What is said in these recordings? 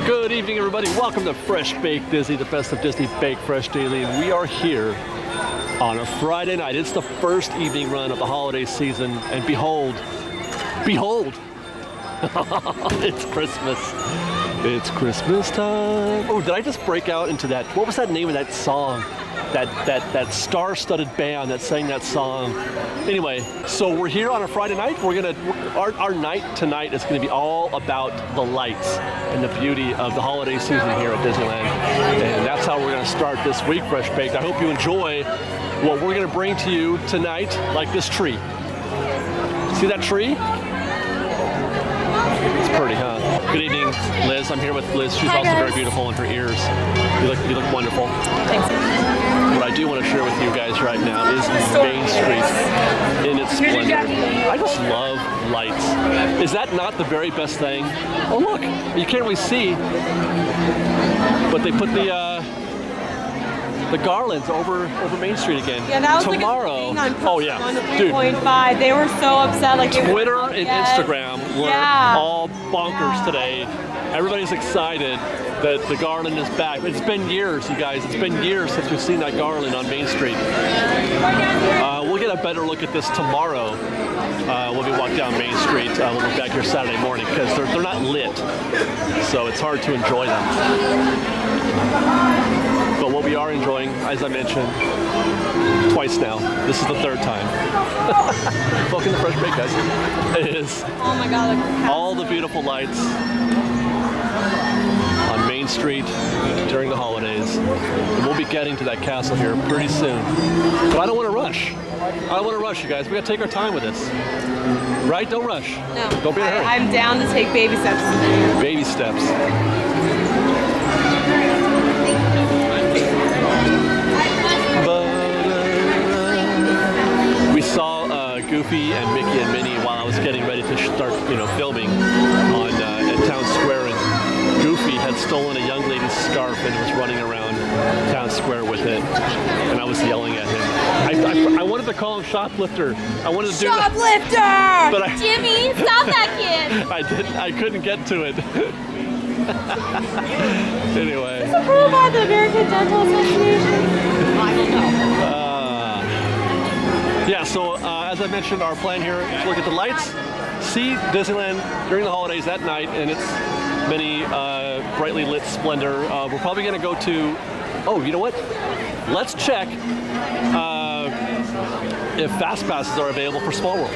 Good evening, everybody. Welcome to Fresh Baked Disney, the best of Disney Baked Fresh Daily. And we are here on a Friday night. It's the first evening run of the holiday season. And behold, it's Christmas. It's Christmas time. Oh, did I just break out into that? What was that name of that song? That star-studded band that sang that song. Anyway, so we're here on a Friday night. Our night tonight is gonna be all about the lights and the beauty of the holiday season here at Disneyland. And that's how we're gonna start this week, Fresh Baked. I hope you enjoy what we're gonna bring to you tonight, like this tree. See that tree? It's pretty, huh? Good evening, Liz. I'm here with Liz. She's also very beautiful in her ears. You look wonderful. Thanks. What I do want to share with you guys right now is Main Street in its splendor. I just love lights. Is that not the very best thing? Oh look, you can't really see, but they put the garlands over Main Street again. Yeah, that was tomorrow. Like a thing on oh yeah, on the dude. 3.5. They were so upset. Like Twitter and Instagram were all bonkers today. Everybody's excited that the garland is back. It's been years, you guys. It's been years since we've seen that garland on Main Street. We'll get a better look at this tomorrow when we walk down Main Street. We'll be back here Saturday morning because they're not lit, so it's hard to enjoy them. But what we are enjoying, as I mentioned, twice now. This is the third time. Welcome to Fresh Baked, guys. It is oh my God, all the beautiful lights on Main Street during the holidays. And we'll be getting to that castle here pretty soon. But I don't want to rush. I don't want to rush, you guys. We got to take our time with this. Right? Don't rush. No. Don't be in a hurry. I'm down to take baby steps. Baby steps. We saw Goofy and Mickey and Minnie while I was getting ready to start, filming on at Town Square, and Goofy had stolen a young lady's scarf and was running around Town Square with it, and I was yelling at him. I wanted to call him shoplifter. I wanted to do shoplifter! That, but Jimmy, stop that kid! I couldn't get to it. Anyway. Is this approved by the American Dental Association? I don't know. Yeah, so as I mentioned, our plan here is to look at the lights, see Disneyland during the holidays that night in its many brightly lit splendor. We're probably going to go to, oh, you know what? Let's check if Fast Passes are available for Small World.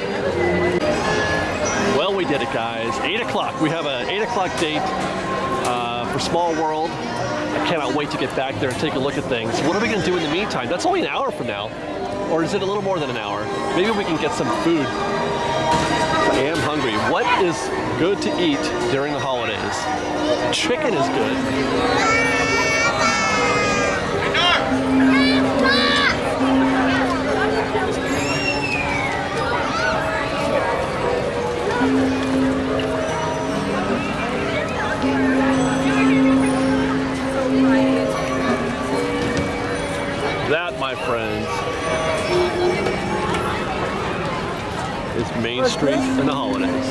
Well, we did it, guys. 8 o'clock. We have an 8 o'clock date for Small World. I cannot wait to get back there and take a look at things. What are we going to do in the meantime? That's only an hour from now. Or is it a little more than an hour? Maybe we can get some food. I am hungry. What is good to eat during the holidays? Chicken is good. That, my friends, is Main Street in the holidays.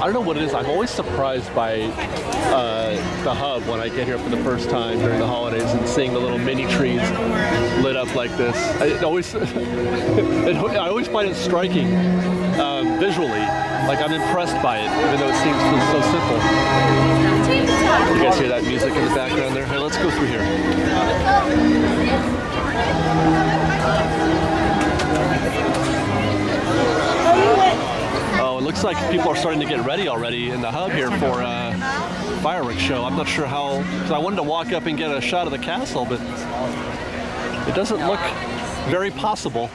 I don't know what it is. I'm always surprised by the hub when I get here for the first time during the holidays and seeing the little mini trees lit up like this. I always find it striking visually. Like I'm impressed by it, even though it seems so simple. You guys hear that music in the background there? Hey, let's go through here. Oh, it looks like people are starting to get ready already in the hub here for a fireworks show. I'm not sure how, because I wanted to walk up and get a shot of the castle, but it doesn't look very possible.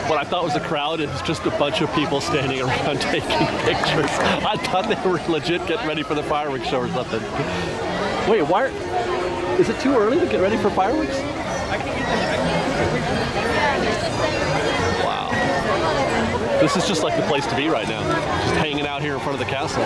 What I thought was a crowd is just a bunch of people standing around taking pictures. I thought they were legit getting ready for the fireworks show or something. Wait, is it too early to get ready for fireworks? Wow. This is just like the place to be right now. Just hanging out here in front of the castle.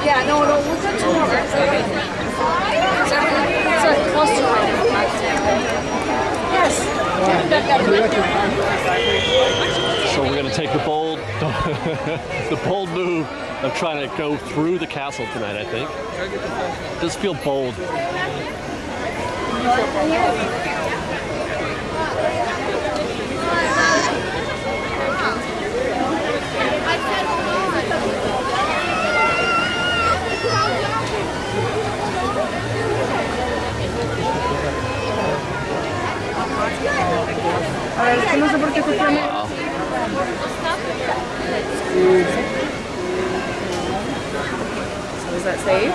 Yeah, no, we'll go tomorrow. So close to Yes. So we're gonna take the bold, the bold move of trying to go through the castle tonight. I think. Just feel bold. Wow. So is that safe?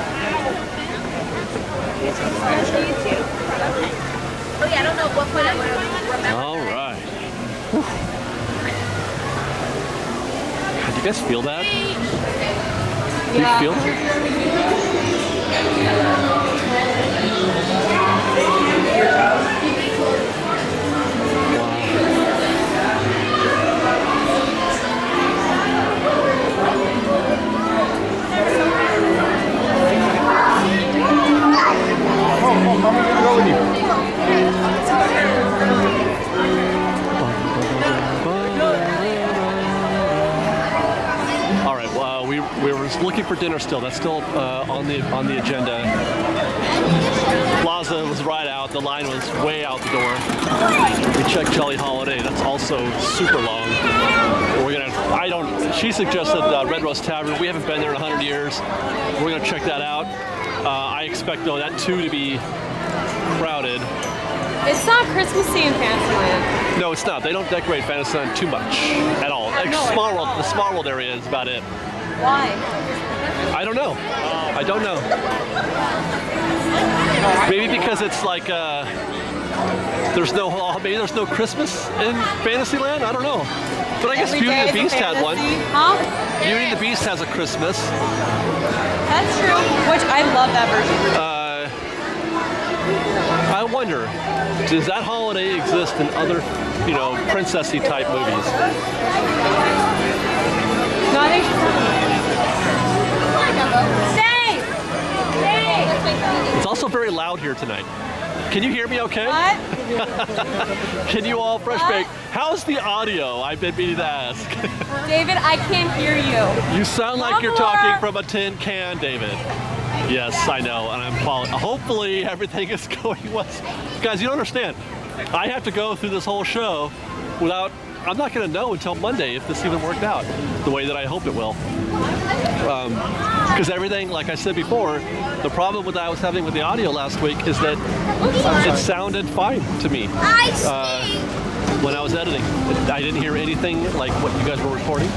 Oh yeah, I don't know what point I would have remembered. All right. Whew. Do you guys feel that? Do you feel it? All right. Well, we were looking for dinner still. That's still on the agenda. Plaza was right out. The line was way out the door. We checked Jolly Holiday. That's also super long. We're gonna. She suggested Red Rose Tavern. We haven't been there in 100 years. We're gonna check that out. I expect though that too to be crowded. It's not Christmassy in Fantasyland. No, it's not. They don't decorate Fantasyland too much at all. Like Small World, the Small World area is about it. Why? I don't know. I don't know. Maybe because it's like there's no Christmas in Fantasyland. I don't know. But I guess Beauty and the Beast had one. Huh? Beauty and the Beast has a Christmas. That's true. Which I love that version. I wonder, does that holiday exist in other, princessy type movies? No, I think Stay! Stay! It's also very loud here tonight. Can you hear me okay? What? Can you all fresh bake? How's the audio? I've been meaning to ask. David, I can't hear you. You sound like you're talking from a tin can, David. Yes, I know, and I'm hopefully everything is going well. Guys, you don't understand. I have to go through this whole show without, I'm not going to know until Monday if this even worked out the way that I hope it will. Because everything, like I said before, the problem that I was having with the audio last week is that it sounded fine to me when I was editing. I didn't hear anything like what you guys were recording,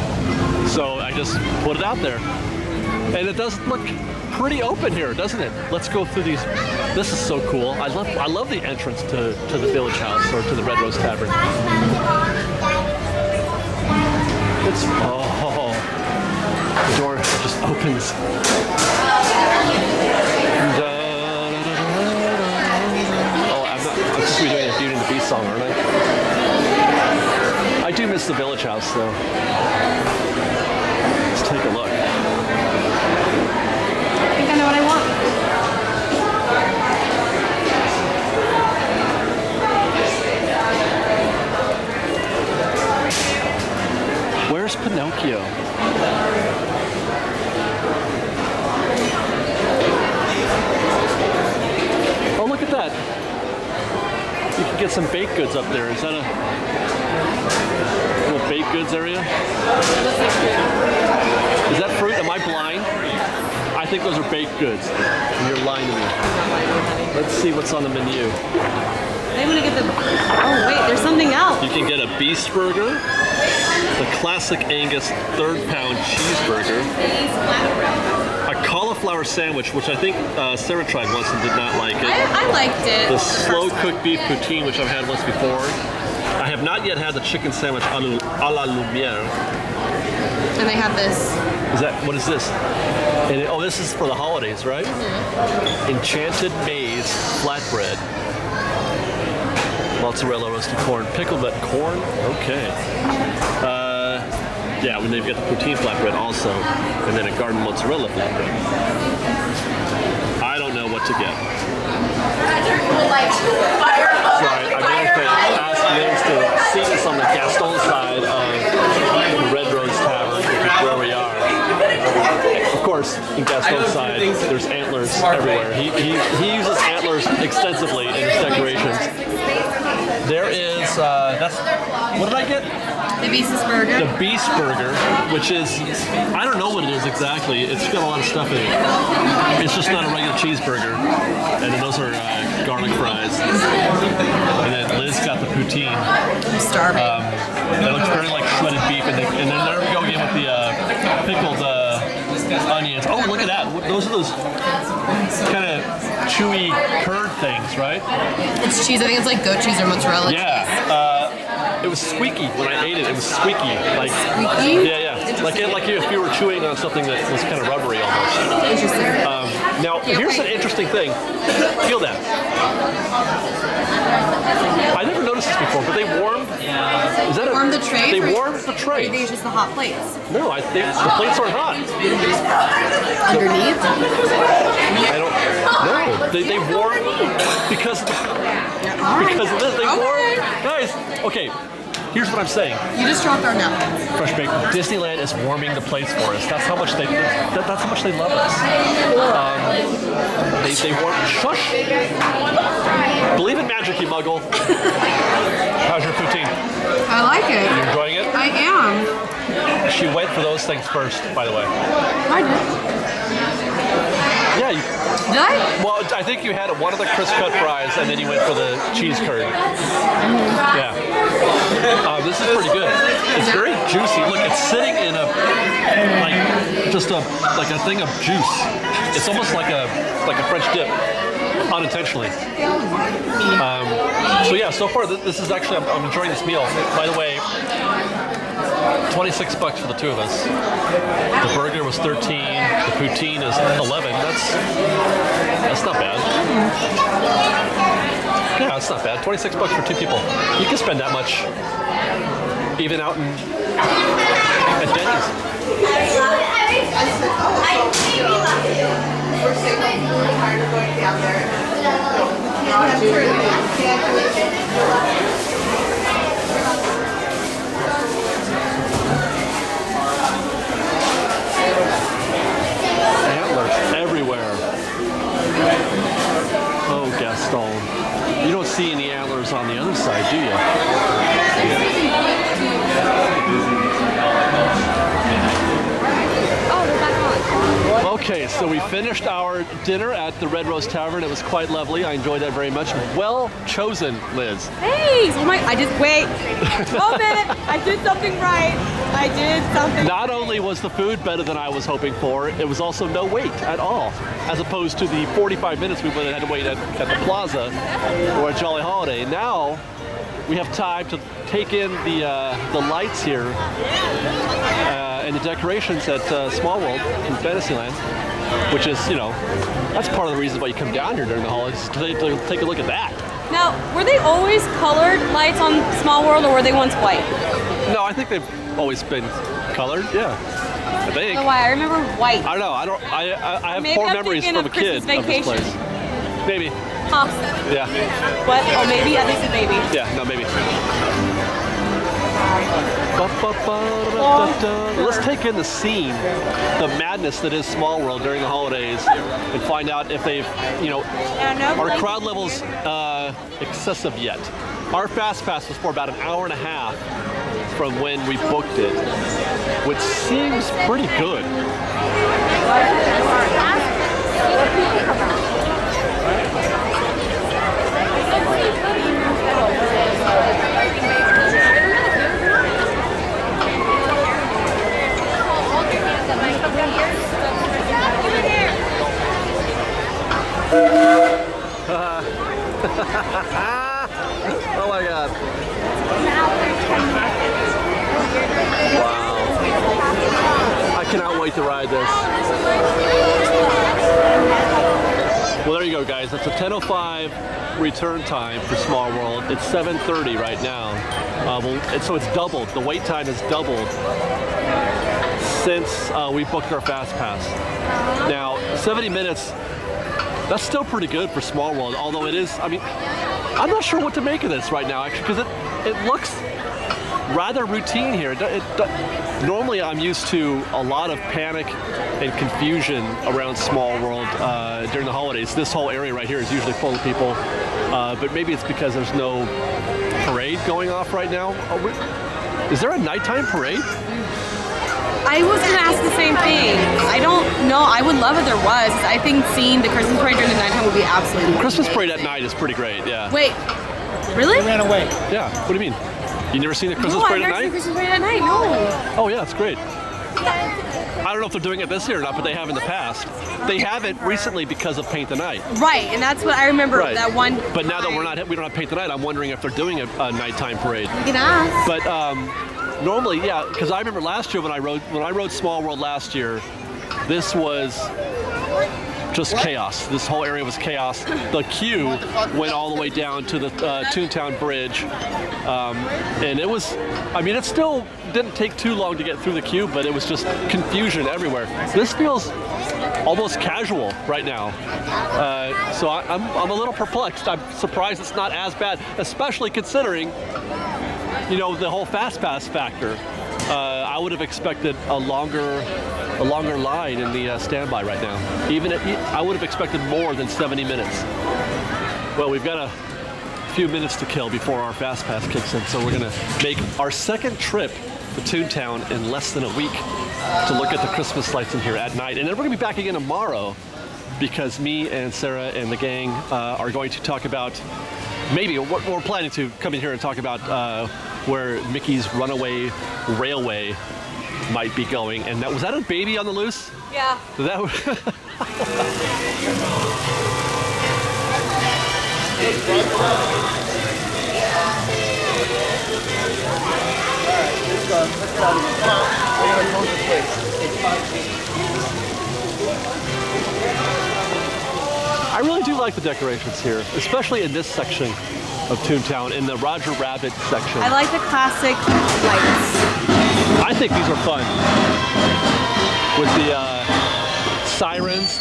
so I just put it out there. And it does look pretty open here, doesn't it? Let's go through these. This is so cool. I love the entrance to the Village House or to the Red Rose Tavern. It's the door just opens. I'm supposed to be doing a Beauty and the Beast song, aren't I? I do miss the Village House though. Let's take a look. I think I know what I want. Where's Pinocchio? Oh, look at that. You can get some baked goods up there. Is that a little baked goods area? Is that fruit? Am I blind? I think those are baked goods. And you're lying to me. Let's see what's on the menu. They want to get the. Oh wait, there's something else. You can get a beast burger, the classic Angus 3rd pound cheeseburger, a cauliflower sandwich, which I think Sarah tried once and did not like it. I liked it. The slow cooked beef poutine, which I've had once before. I have not yet had the chicken sandwich a la lumiere. And they have this. What is this? This is for the holidays, right? Mm-hmm. Enchanted maize flatbread. mozzarella, roasted corn, pickled nut corn. Okay. Yeah, when they've got the poutine flatbread also, and then a garden mozzarella flatbread. I don't know what to get. So I managed to ask Liz to seat us on the Gaston side of the Red Rose Tavern, which is where we are. Of course, in Gaston's side, there's antlers everywhere. He uses antlers extensively in his decorations. There is, what did I get? The Beast Burger. The Beast Burger, which is, I don't know what it is exactly. It's got a lot of stuff in it. It's just not a regular cheeseburger. And then those are garlic fries. And then Liz got the poutine. I'm starving. That looks very like shredded beef. And then there we go again with the pickled onions. Oh, look at that. Those are those kind of chewy curd things, right? It's cheese. I think it's like goat cheese or mozzarella cheese. It was squeaky when I ate it. It was squeaky, like squeaky. Yeah. Like if you were chewing on something that was kind of rubbery almost. Interesting. Now here's an interesting thing. Feel that. I never noticed this before, but they warm. Is that warm the tray? They warm the tray. Or are they just the hot plates? No, I think the plates aren't hot. Underneath? I don't. No, they warm because of this. They warm. Guys, okay. Here's what I'm saying. You just dropped our napkins. Fresh Baked. Disneyland is warming the plates for us. That's how much they. That's how much they love us. They warm. Shush. Believe in magic, you muggle. How's your poutine? I like it. You enjoying it? I am. She went for those things first, by the way. I did. Yeah. Did I? Well, I think you had one of the crisp cut fries, and then you went for the cheese curd. Yeah. This is pretty good. It's very juicy. Look, it's sitting in a thing of juice. It's almost like a French dip, unintentionally. So yeah, so far this is actually I'm enjoying this meal. By the way, $26 for the two of us. The burger was $13. The poutine is $11. That's not bad. Yeah, that's not bad. $26 for two people. You can spend that much, even out at Denny's. Antlers everywhere. Oh, Gaston. You don't see any antlers on the other side, do you? Okay, so we finished our dinner at the Red Rose Tavern. It was quite lovely. I enjoyed that very much. Well chosen, Liz. Thanks! Oh my, I just, wait. Oh, minute. I did something right. I did something. Not only was the food better than I was hoping for, it was also no wait at all, as opposed to the 45 minutes we would have had to wait at the plaza or at Jolly Holiday. Now, we have time to take in the lights here and the decorations at Small World in Fantasyland, which is, that's part of the reason why you come down here during the holidays, to take a look at that. Now, were they always colored lights on Small World, or were they once white? No, I think they've always been colored, yeah. I think. Oh, why? I remember white. I don't know. I have Maybe poor I'm memories thinking from a of kid of Christmas this place. Vacation. Maybe. Huh. Yeah. What? Oh, maybe? I think it's maybe. Yeah, no, maybe. Let's take in the scene, the madness that is Small World during the holidays, and find out if they've, are crowd levels excessive yet. Our Fast Pass was for about an hour and a half from when we booked it, which seems pretty good. Oh my God. Wow. I cannot wait to ride this. Well, there you go, guys. That's a 10:05 return time for Small World. It's 7:30 right now. So it's doubled. The wait time has doubled since we booked our Fast Pass. Now, 70 minutes, that's still pretty good for Small World, although it is, I mean, I'm not sure what to make of this right now, actually, because it looks rather routine here. Normally, I'm used to a lot of panic and confusion around Small World during the holidays. This whole area right here is usually full of people, but maybe it's because there's no parade going off right now. Is there a nighttime parade? I was gonna ask the same thing. I don't know. I would love if there was. I think seeing the Christmas parade during the nighttime would be absolutely Christmas amazing. parade at night is pretty great, yeah. Wait, really? Ran away. Yeah, what do you mean? You never seen the Christmas No, I've parade at never seen night? the Christmas parade at night, no. Oh yeah, it's great. I don't know if they're doing it this year or not, but they have in the past. They haven't recently because of Paint the Night. Right, and that's what I remember Right. that one But now that time. we don't have Paint the Night, I'm wondering if they're doing a nighttime parade. You can ask. But normally, yeah, because I remember last year when I rode Small World last year, this was just chaos. This whole area was chaos. The queue went all the way down to the ToonTown bridge, and it was, I mean, it still didn't take too long to get through the queue, but it was just confusion everywhere. This feels almost casual right now. So I'm a little perplexed. I'm surprised it's not as bad, especially considering, you know, the whole Fast Pass factor. I would have expected a longer line in the standby right now. I would have expected more than 70 minutes. Well, we've got a few minutes to kill before our Fast Pass kicks in, so we're gonna make our second trip to ToonTown in less than a week to look at the Christmas lights in here at night. And then we're gonna be back again tomorrow because me and Sarah and the gang are going to talk about, maybe we're planning to come in here and talk about where Mickey's Runaway Railway might be going. And was that a baby on the loose? Yeah. I really do like the decorations here, especially in this section of ToonTown, in the Roger Rabbit section. I like the classic lights. I think these are fun. With the sirens.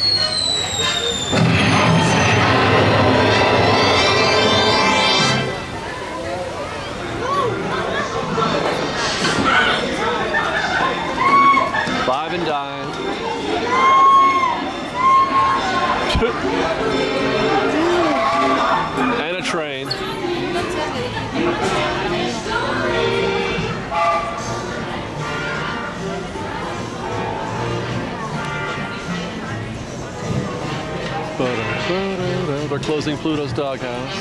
Five and dime. And a train. They're closing Pluto's doghouse.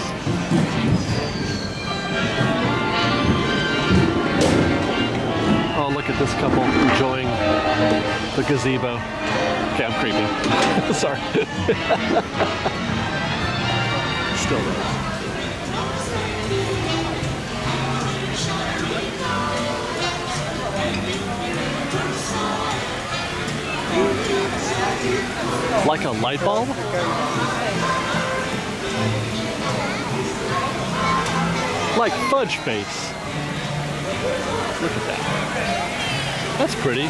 Oh, look at this couple enjoying the gazebo. Okay, I'm creeping. Sorry. Still there. Like a light bulb? Like fudge face. Look at that. That's pretty.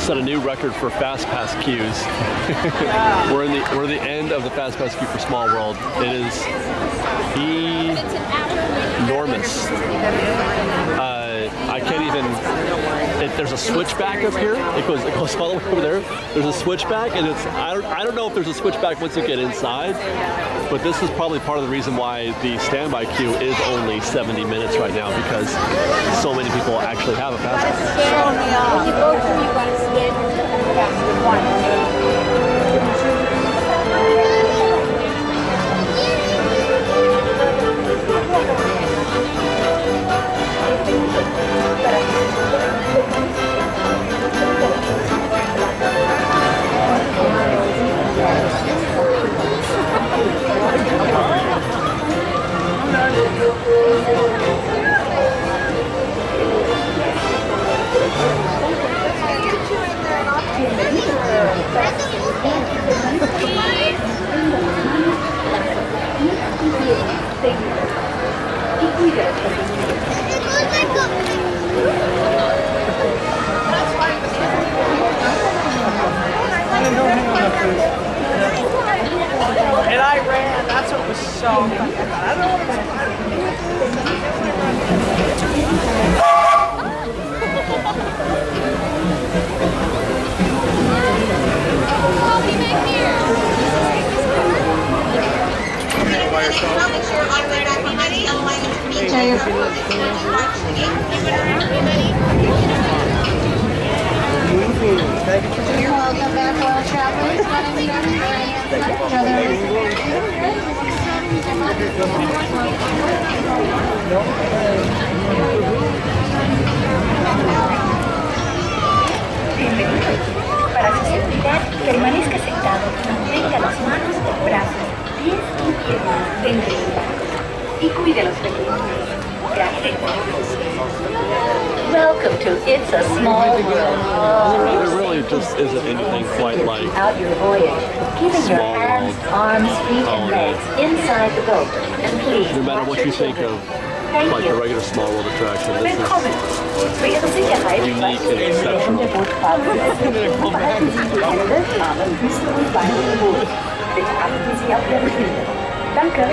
set a new record for Fast Pass queues. we're the end of the Fast Pass queue for Small World. It is enormous. I can't even. There's a switchback up here. It goes all the way over there. There's a switchback, and I don't know if there's a switchback once you get inside, but this is probably part of the reason why the standby queue is only 70 minutes right now, because so many people actually have a fast pass. And I ran. That's what was so funny. I don't know what I'll be back here. Welcome back, Royal Travelers. My name Para su seguridad, permanezca sentado, mantenga las manos, brazos, pies y piernas dentro del barco y cuide los pequeños. Gracias. Welcome to It's a Small World. There really just isn't anything quite like Out your voyage, keeping your Small hands, World. arms, feet, and legs inside the boat. And please, No matter watch what your you think children. of Thank like you. the regular Small World attraction, this Willkommen. Für Ihre Sicherheit Unique and der exceptional. Bootfahrt. Behalten Sie die Hände, Arme, Füße und Beine im Boot. Bitte achten Sie auf Ihre Kinder. Danke.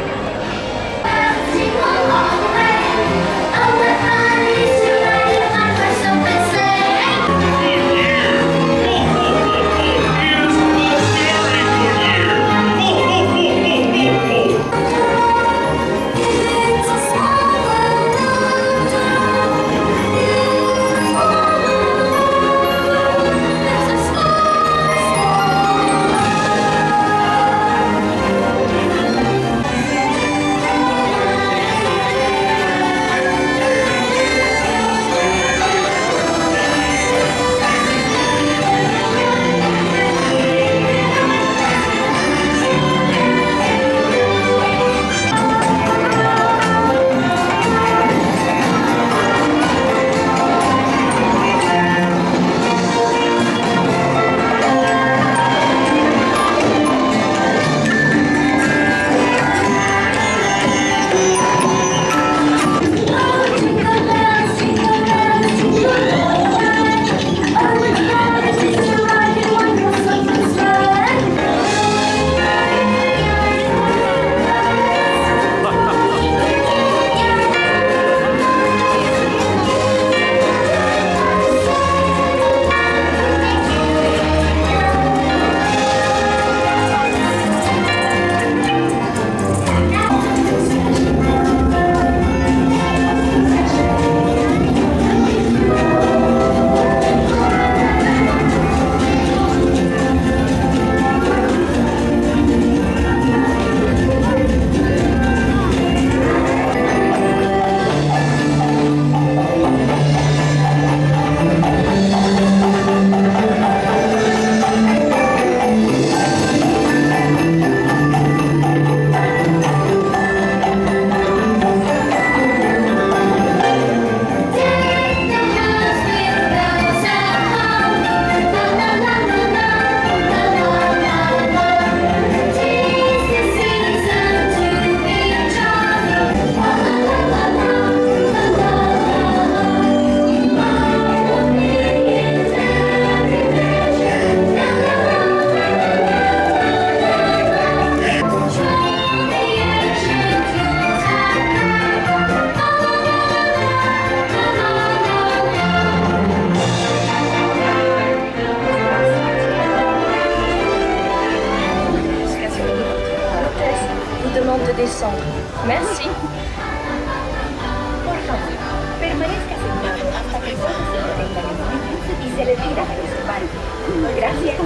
Por favor, permanezca sentado hasta que el bote se detenga en el medio y se retira de su barco. Gracias.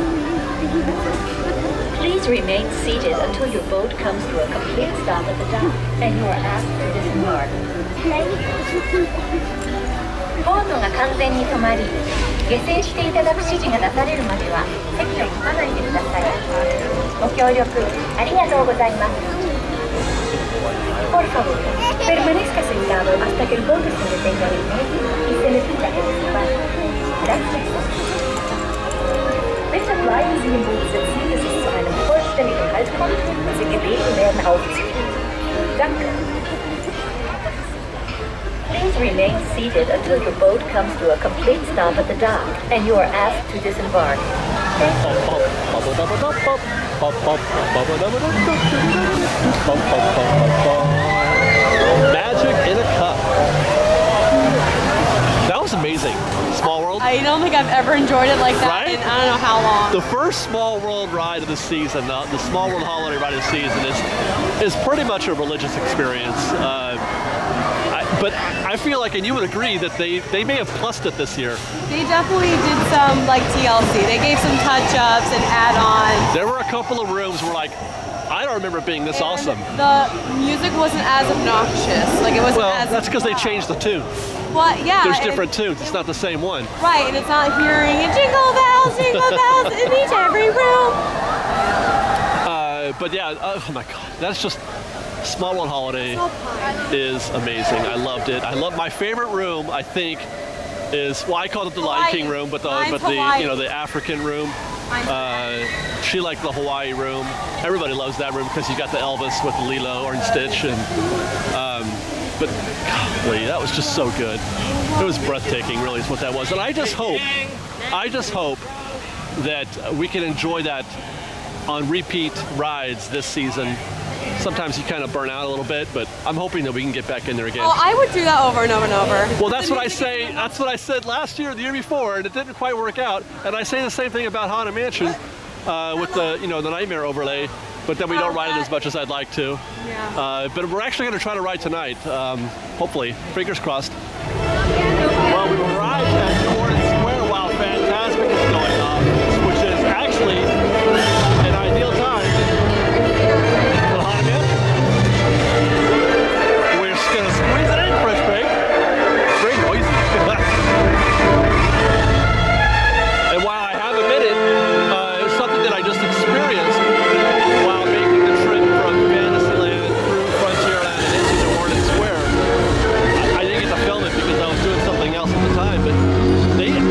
Please remain seated until your boat comes to a complete stop at the dock and you are asked to disembark. ボートが完全に止まり、下船していただく指示が出されるまでは席を立たないでください。ご協力ありがとうございます。Por favor, permanezca sentado hasta que el bote se detenga en el medio y se retira de su barco. Gracias. Bitte bleiben Sie im Boot sitzen, bis es zu einem vollständigen Halt kommt und Sie gebeten werden aufzuziehen. Danke. Please remain seated until your boat comes to a complete stop at the dock and you are asked to disembark. Magic in a cup. That was amazing. Small World. I don't think I've ever enjoyed it like that Right? in I don't know how long. The first Small World ride of the season, the Small World holiday ride of the season, is pretty much a religious experience. But I feel like, and you would agree, that they may have plussed it this year. They definitely did some like TLC. They gave some touch-ups and add-ons. There were a couple of rooms where, like, I don't remember it being this awesome. The music wasn't as obnoxious. Like it wasn't Well, as. that's because they changed the tune. Well, yeah. There's different tunes. It's not the same one. Right, and it's not hearing a jingle bells in each every room. But yeah, oh my God, that's just Small World Holiday is amazing. I loved it. I love my favorite room. I think is I called it the Lion King room, but the the African room. She liked the Hawaii room. Everybody loves that room because you got the Elvis with Lilo or Stitch, and but golly, that was just so good. It was breathtaking, really, is what that was. And I just hope that we can enjoy that on repeat rides this season. Sometimes you kind of burn out a little bit, but I'm hoping that we can get back in there again. Oh, I would do that over and over and over. Well, that's what I say. That's what I said last year, the year before, and it didn't quite work out. And I say the same thing about Haunted Mansion with the the Nightmare overlay, but then we don't ride it as much as I'd like to. Yeah. But we're actually going to try to ride tonight. Hopefully, fingers crossed. Well, we've arrived at New Orleans Square while Fantastic is going off, which is actually an ideal time for the Haunted Mansion. We're just going to squeeze it in, Fresh Bake. Very noisy. And while I have a minute, it's something that I just experienced while making the trip from Fantasyland through Frontierland and into New Orleans Square. I didn't get to film it because I was doing something else at the time, but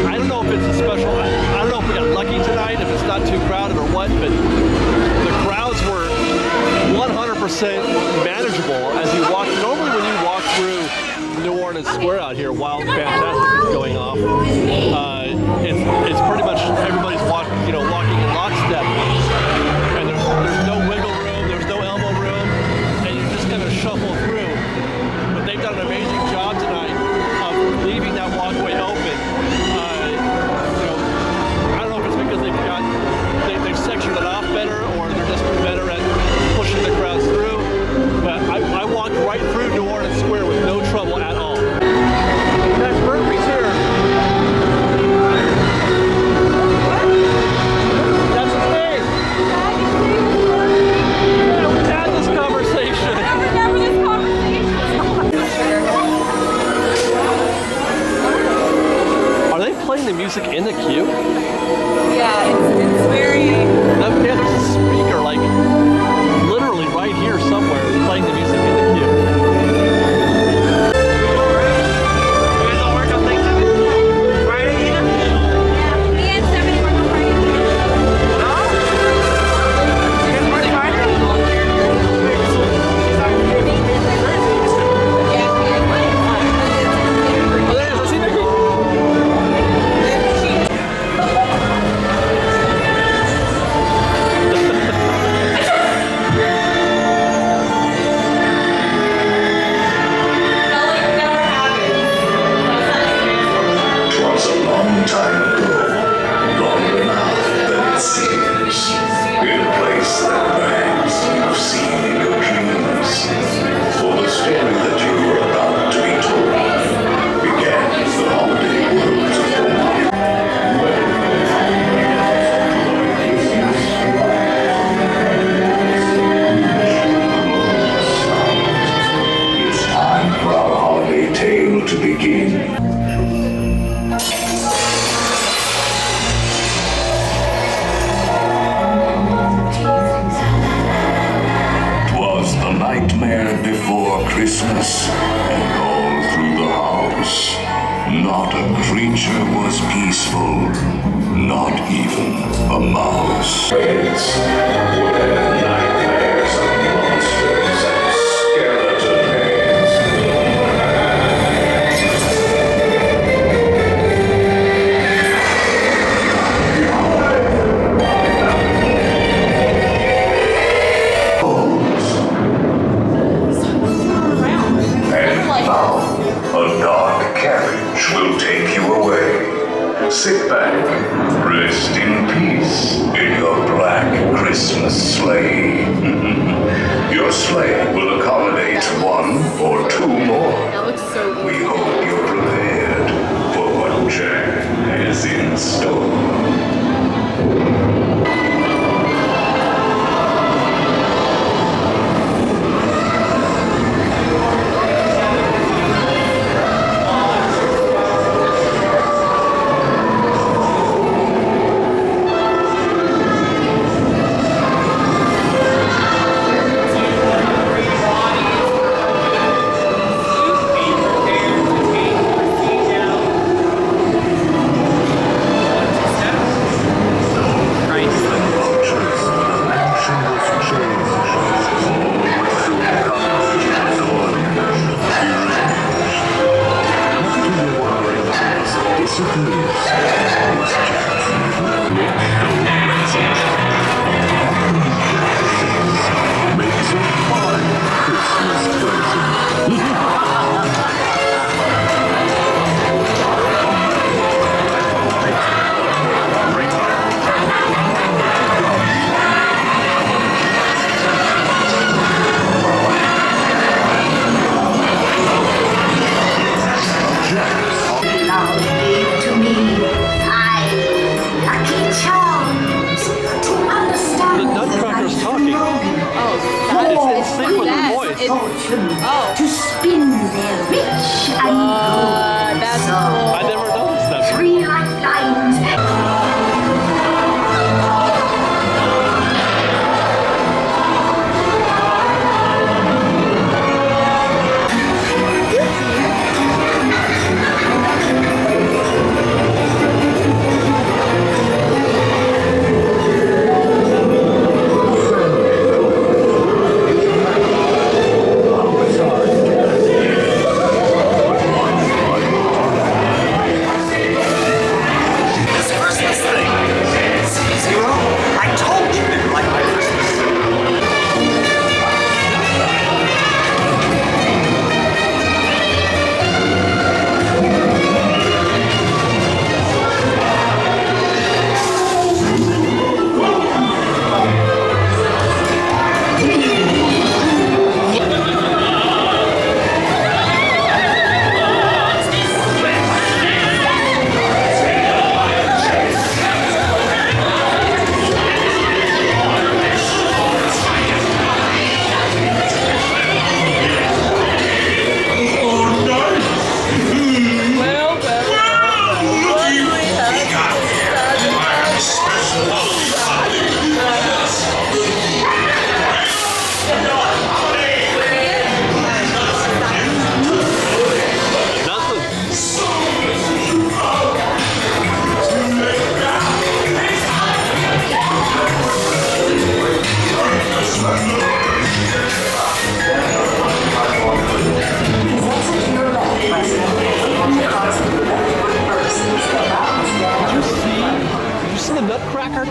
I don't know if it's a special, I don't know if we got lucky tonight, if it's not too crowded or what, but the crowds were 100% manageable as you walk. Normally when you walk through New Orleans Square out here while Fantastic is going off, it's pretty much everybody's walking in lockstep, and there's no wiggle room, there's no elbow room, and you just kind of shuffle through. But they've done an amazing job tonight of leaving that walkway open. I don't know if it's because they've sectioned it off better, or they're just better at pushing the crowds through. But I walked right through New Orleans Square with no trouble at all. That's Murphy's here. That's his name. Yeah, we've had this conversation. I remember this conversation. Are they playing the music in the queue? Yeah, it's very. Yeah, there's a speaker like literally right here somewhere playing the music in the queue. Me and Stephanie were on Friday. Oh, there it is. I see Mickey. for Christmas, and all through the house, not a creature was peaceful, not even a mouse. Kids would have nightmares of monsters and skeleton heads. And now, a dark carriage will take you away. Sit back, rest in peace in your black Christmas sleigh. Your sleigh will accommodate one or two more. That looks so good. We hope you're prepared for what Jack has in store. To spin their rich and gold. That's So, cool. I never noticed that. 3 lifelines.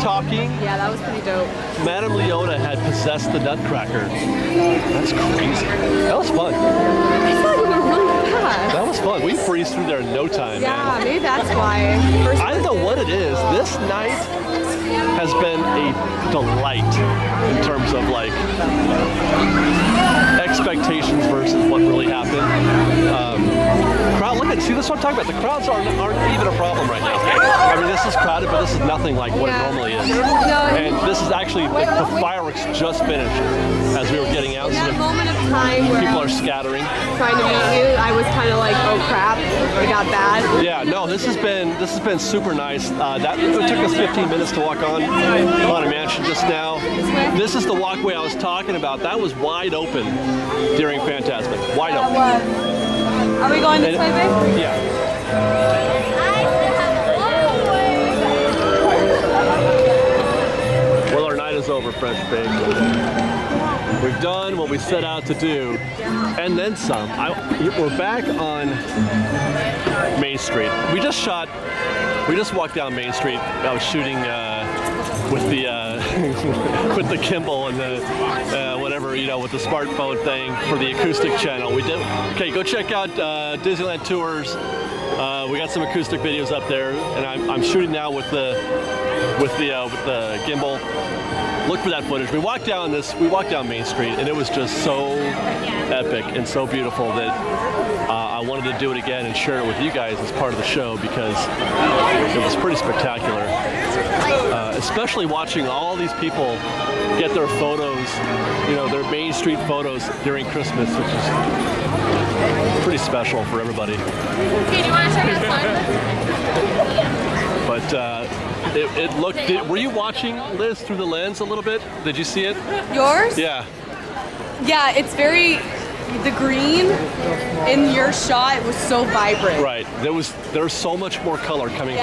talking. Yeah, that was pretty dope. Madame Leona had possessed the Nutcracker. That's crazy. That was fun. I feel like we went really fast. That was fun. We breezed through there in no time, Yeah, man. maybe that's why. I don't know what it is. This night has been a delight in terms of like expectations versus what really happened. Crowd, look at see this is what I'm talking about. The crowds aren't even a problem right now. I mean, this is crowded, but this is nothing like what it normally is. And this is actually, the fireworks just finished as we were getting out. That moment of time where People are scattering. trying to meet you, I was kind of like, oh crap, it got bad. Yeah, no, this has been super nice. It took us 15 minutes to walk on Haunted Mansion just now. This is the walkway I was talking about. That was wide open during Phantasmic. Wide open. Are we going this way, babe? Yeah. Well, our night is over, Fresh Baked. We've done what we set out to do, and then some. We're back on Main Street. We just walked down Main Street. I was shooting with the with the gimbal and the whatever, with the smartphone thing for the acoustic channel. We did. Okay, go check out Disneyland Tours. We got some acoustic videos up there, and I'm shooting now with the gimbal. Look for that footage. We walked down Main Street, and it was just so epic and so beautiful that I wanted to do it again and share it with you guys as part of the show because it was pretty spectacular. Especially watching all these people get their photos, their Main Street photos during Christmas, which is pretty special for everybody. Okay, do you want to check out But it looked. Were you watching, Liz, through the lens a little bit? Did you see it? Yours? Yeah. Yeah, it's very. The green in your shot was so vibrant. Right. There was so much more color coming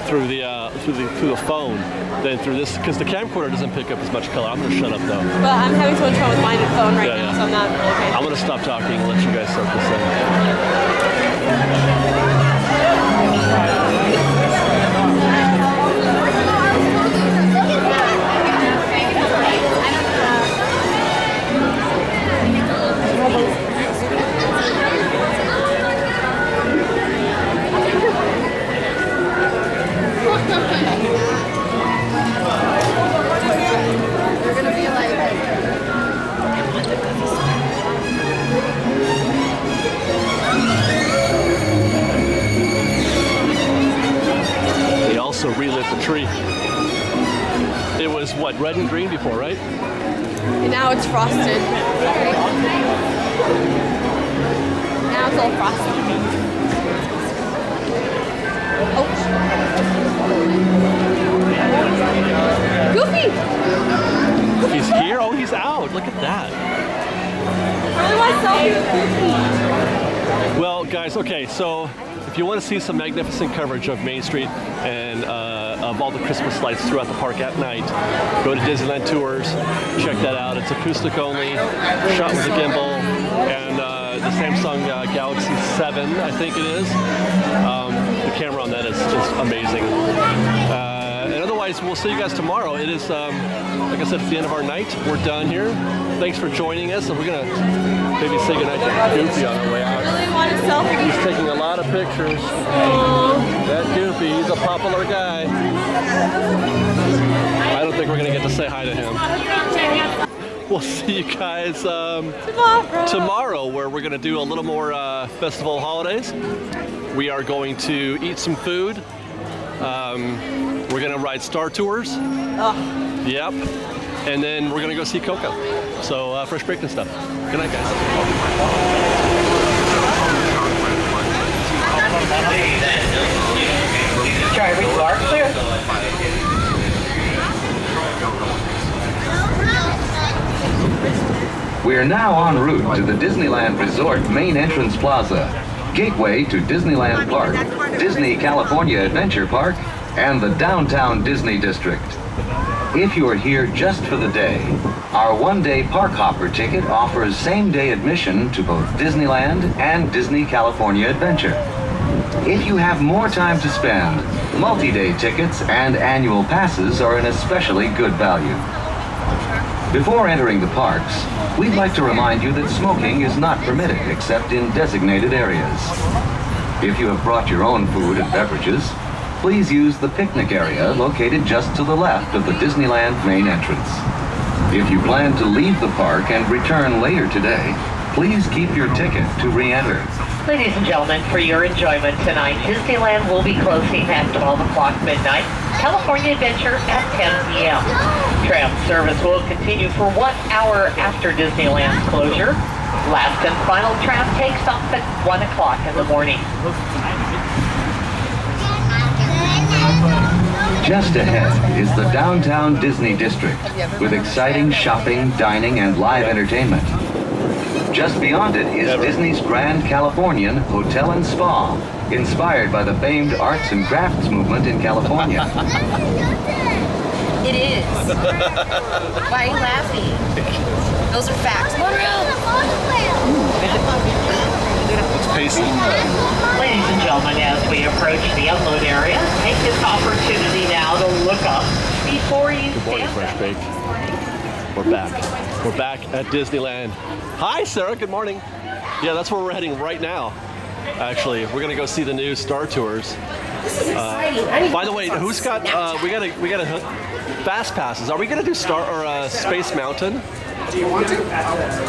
through the phone than through this, because the camcorder doesn't pick up as much color. I'm gonna shut up though. But I'm having so much fun with my phone right now, so I'm not really paying. I'm gonna stop talking and let you guys soak this in. Relit the tree. It was what, red and green before, right? And now it's frosted. Now it's all frosted. Oh. Goofy! He's here? Oh, he's out. Look at that. I really want to sell you. Well, guys, okay, so if you want to see some magnificent coverage of Main Street and of all the Christmas lights throughout the park at night, go to Disneyland Tours, check that out. It's acoustic only, shot with a gimbal, and the Samsung Galaxy 7, I think it is. The camera on that is just amazing. And otherwise, we'll see you guys tomorrow. It is, like I said, it's the end of our night. We're done here. Thanks for joining us, and we're going to maybe say goodnight to Goofy on our way out. I really want to selfie. He's taking a lot of pictures. That Goofy, he's a popular guy. I don't think we're going to get to say hi to him. We'll see you guys tomorrow, where we're going to do a little more festival holidays. We are going to eat some food. We're going to ride Star Tours. Yep. And then we're going to go see Coco. So, fresh baked and stuff. Good night, guys. Charlie Clark, clear. We are now en route to the Disneyland Resort Main Entrance Plaza, gateway to Disneyland Park, Disney California Adventure Park, and the Downtown Disney District. If you are here just for the day, our one-day park hopper ticket offers same-day admission to both Disneyland and Disney California Adventure. If you have more time to spend, multi-day tickets and annual passes are an especially good value. Before entering the parks, we'd like to remind you that smoking is not permitted except in designated areas. If you have brought your own food and beverages, please use the picnic area located just to the left of the Disneyland main entrance. If you plan to leave the park and return later today, please keep your ticket to re-enter. Ladies and gentlemen, for your enjoyment tonight, Disneyland will be closing at 12 o'clock midnight. California Adventure at 10 p.m. Tram service will continue for 1 hour after Disneyland's closure. Last and final tram takes off at 1 o'clock in the morning. Just ahead is the downtown Disney district with exciting shopping, dining, and live entertainment. Just beyond it is Disney's Grand Californian Hotel and Spa, inspired by the famed arts and crafts movement in California. It is. Why are you laughing? Those are facts. Ladies and gentlemen, as we approach the unload area, take this opportunity now to look up before you Good morning, Fresh Baked. We're back. We're back at Disneyland. Hi, Sarah. Good morning. Yeah, that's where we're heading right now. Actually, we're gonna go see the new Star Tours. This is exciting. By the way, who's got? We gotta fast passes. Are we gonna do Space Mountain? Do you want to?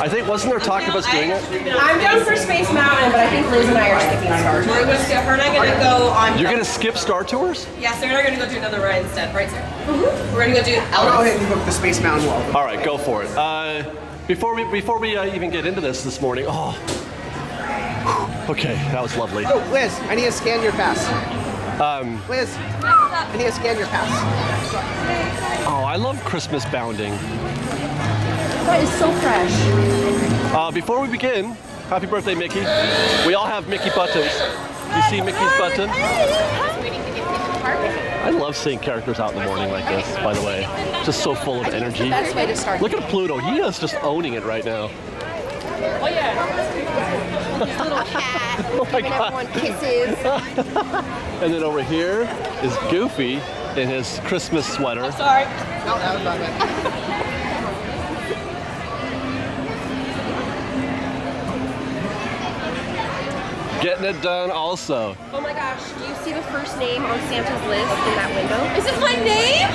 I think wasn't there talk of us doing it? I'm down for Space Mountain, but I think Liz and I are skipping Star Tours. We're going to skip. Her and I are going to go on. You're gonna skip Star Tours? Yeah, Sarah and I are going to go do another ride instead, right, Sarah? We're going to go do I'll go Elvis. ahead and book the Space Mountain wall. All right, go for it. Before we even get into this morning, okay, that was lovely. Oh, Liz, I need to scan your pass. Liz, I need to scan your pass. Oh, I love Christmas bounding. That is so fresh. Before we begin, happy birthday, Mickey. We all have Mickey buttons. You see Mickey's button? I love seeing characters out in the morning like this, by the way. Just so full of energy. Best way to start. Look at Pluto. He is just owning it right now. Oh, yeah. His little cat. Oh my Giving God. everyone kisses. And then over here is Goofy in his Christmas sweater. Sorry. No, that was not bad. Getting it done also. Oh my gosh, do you see the first name on Santa's list in that window? Is this my name?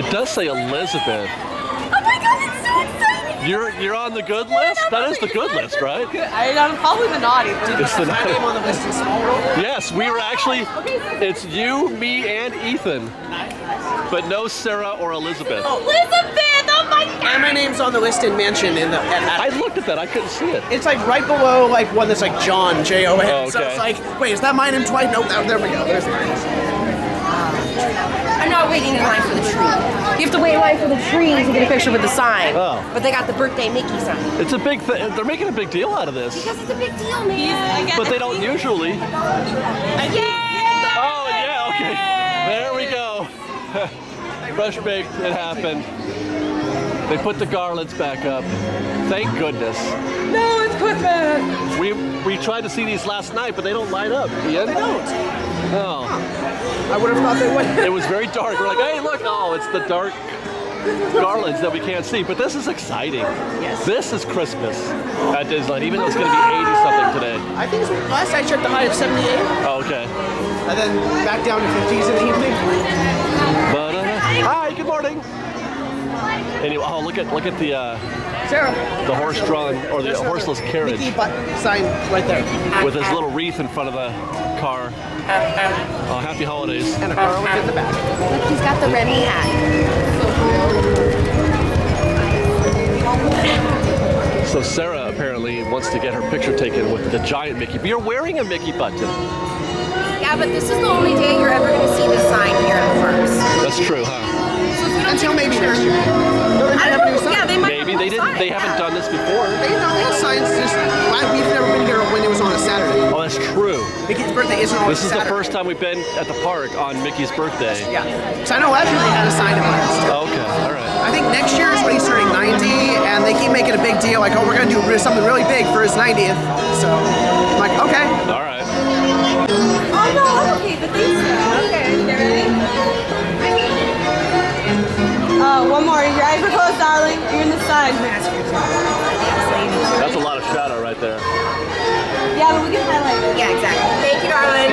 It does say Elizabeth. Oh my god, it's so exciting! You're on the good list? That is the good list, right? I'm probably the naughty. It's the My name on the list is small. Yes, we were actually, it's you, me, and Ethan. But no Sarah or Elizabeth. Elizabeth! Oh my god! And my name's on the list in Mansion in the. I looked at that, I couldn't see it. It's like right below like one that's like John J-O-N. Oh, So okay. it's like, wait, is that my name twice? Nope, there we go. There's it. I'm not waiting in line for the tree. You have to wait in line for the tree to get a picture with the sign. Oh. But they got the birthday Mickey sign. It's a big thing. They're making a big deal out of this. Because it's a big deal, man. But they don't usually. Yeah! Oh, yeah, okay. There we go. Fresh baked, it happened. They put the garlands back up. Thank goodness. No, it's Christmas! We tried to see these last night, but they don't light up, Ian. They don't. No. I would have thought they would. It was very dark. We're like, hey, look, oh, it's the dark garlands that we can't see. But this is exciting. Yes. This is Christmas at Disneyland, even though it's going to be 80-something today. I think last I checked the high of 78, Oh, okay. and then back down to 50s in the evening. But, hi, good morning. Anyway, oh, look at the Sarah. the horse-drawn or the There's another horseless carriage Mickey sign right there. with his little wreath in front of the car. Oh, happy holidays. And a garland in the back. Look, he's got the Remy hat. So Sarah apparently wants to get her picture taken with the giant Mickey. But you're wearing a Mickey button. Yeah, but this is the only day you're ever going to see this sign here at the parks. That's true, huh? Until maybe next year. No, they might have a new sign. Yeah, they might Maybe have a they didn't. sign. They haven't done this before. They have signs just. We've never been here when it was on a Saturday. Oh, that's true. Mickey's birthday isn't on This a is the Saturday. first time we've been at the park on Mickey's birthday. Yeah. So I know last year they had a sign in mind. Okay, all right. I think next year is when he's turning 90, and they keep making a big deal, like, oh, we're going to do something really big for his 90th. So I'm like, okay. All right. Oh no, I'm okay, but thanks. Okay, you ready? One more. Your eyes are closed, darling. You're in the sun. That's a lot of shadow right there. Yeah, but we can highlight it. Yeah, exactly. Thank you, darling.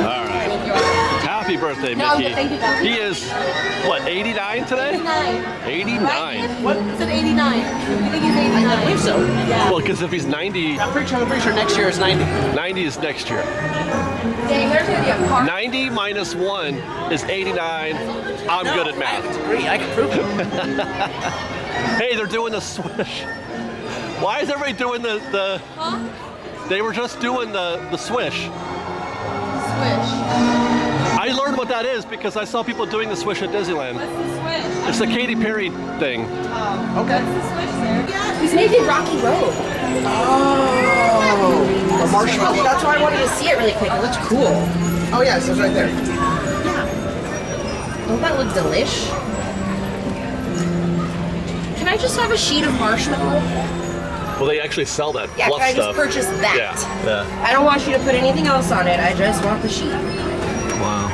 All right. Happy Happy birthday, No, Mickey. thank you, guys. He is, what, 89 today? 89. What? He said 89. You think he's 89? I believe so. Yeah. Well, because if he's 90, I'm pretty sure next year is 90. 90 is next year. Dang, there's gonna be a car. 90 minus 1 is 89. I'm good at math. I can prove it. Hey, they're doing the swish. Why is everybody doing the Huh? They were just doing the swish. Swish. I learned what that is because I saw people doing the swish at Disneyland. What's the swish? It's the Katy Perry thing. Okay. What's the swish there? He's making Rocky Road. Oh, the marshmallow. That's why I wanted to see it really quick. It looks cool. Oh yes, it's right there. Don't that look delish? Can I just have a sheet of marshmallow? Well, they actually sell that Yeah, fluff can I just stuff. purchase that? Yeah. I don't want you to put anything else on it. I just want the sheet. Wow.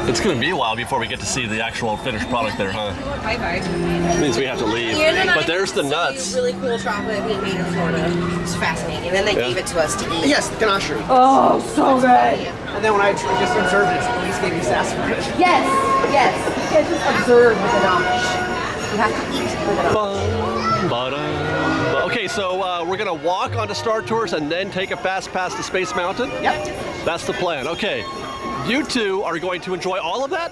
It's gonna be a while before we get to see the actual finished product there, huh? Bye-bye. Which means we have to leave. But there's the nuts. Really cool chocolate being made in Florida. It's fascinating. And then they gave it to us to eat. Yes, the ganache. Oh, so good. And then when I just observed it, police gave me sarsaparilla. Yes, yes. You can't just observe the ganache. You have to eat the ganache. Okay, so we're gonna walk onto Star Tours and then take a fast pass to Space Mountain? Yep. That's the plan. Okay. You two are going to enjoy all of that?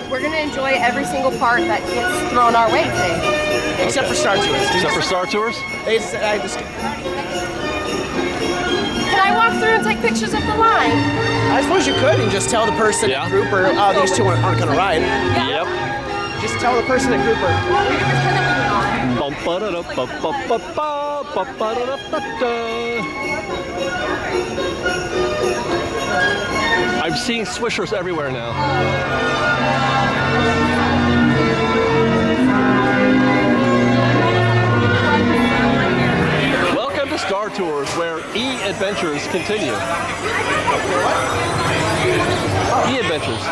We're going to enjoy every single part that gets thrown our way today. Except for Star Tours. Except for Star Tours? Can I walk through and take pictures of the line? I suppose you could and just tell the person at Grouper, oh, these two aren't going to ride. Yep. Just tell the person at Grouper. I'm seeing swishers everywhere now. Welcome to Star Tours, where E-Adventures continue. E-Adventures.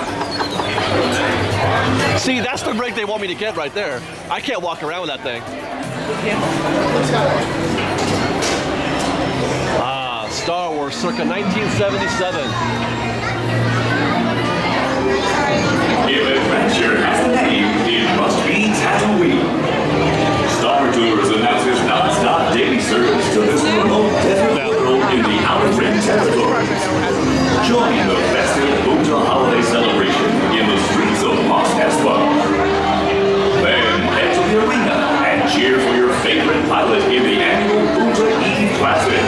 See, that's the break they want me to get right there. I can't walk around with that thing. Ah, Star Wars circa 1977. If adventure has a name, it must be Tatooine. Star Tours announces non-stop daily service to this remote desert world in the Outer Rim territories. Join the festive Boonta holiday celebration in the streets of Mos Espa. Then head to the arena and cheer for your favorite pilot in the annual Boonta Eve Classic.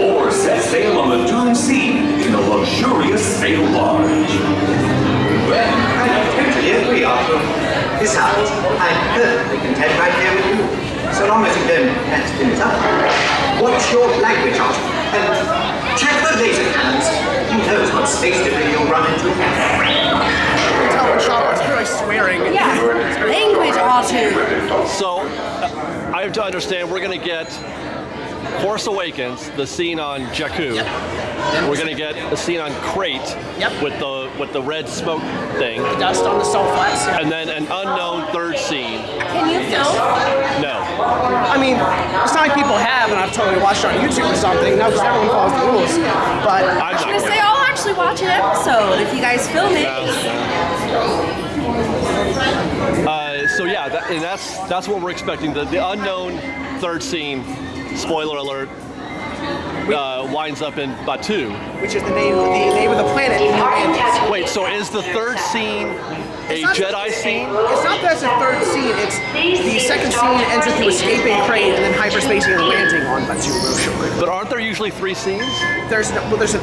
Or set sail on the Dune Sea in the luxurious sail barge. Well, I totally agree, Arthur. Besides, I'm perfectly content right here with you, so long as you don't mess things up. Watch your language, Arthur, and check the laser cannons. Who knows what space debris you'll run into. Tell when Charlotte's really swearing. Yeah, language, Arthur. So, I have to understand, we're going to get Force Awakens, the scene on Jakku. Yep. We're going to get a scene on Crate with the red smoke thing. The dust on the salt flats. And then an unknown third scene. Can you film? No. I mean, it's not like people have, and I've totally watched it on YouTube or something. No, because everyone follows the rules. But I was going to say, I'll actually watch an episode if you guys film it. So yeah, that's what we're expecting. The unknown third scene, spoiler alert, winds up in Batuu. Which is the name of the planet. Wait, so is the third scene a Jedi scene? It's not that it's a third scene. It's the second scene ends with you escaping Crate and then hyperspacing and landing on Batuu. But aren't there usually 3 scenes? There's an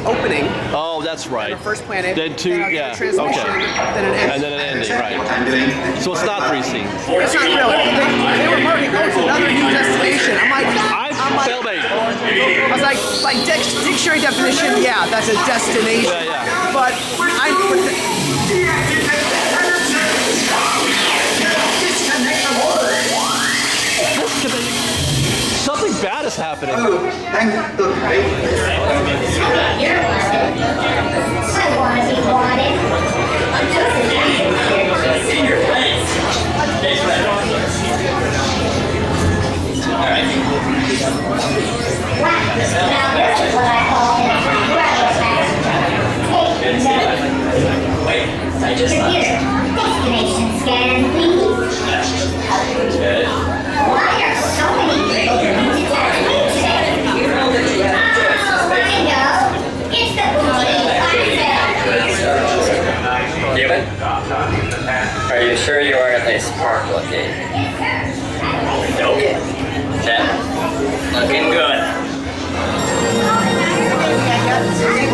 opening. Oh, that's right. The first planet. Then 2, then yeah. transmission, Okay. then an end. And then an ending, right? So it's not 3 scenes. It's not really. They were marketing, oh, it's another new destination. I'm like, I was like dictionary definition, yeah, that's a destination. Yeah. But Something bad is happening. Oh, thank the Now this is what I call an Computer, destination scan, please. Why are so many people coming to Tustin today? Bingo! It's the David? Are you sure you are at this park looking? Nope. Yeah. Looking good.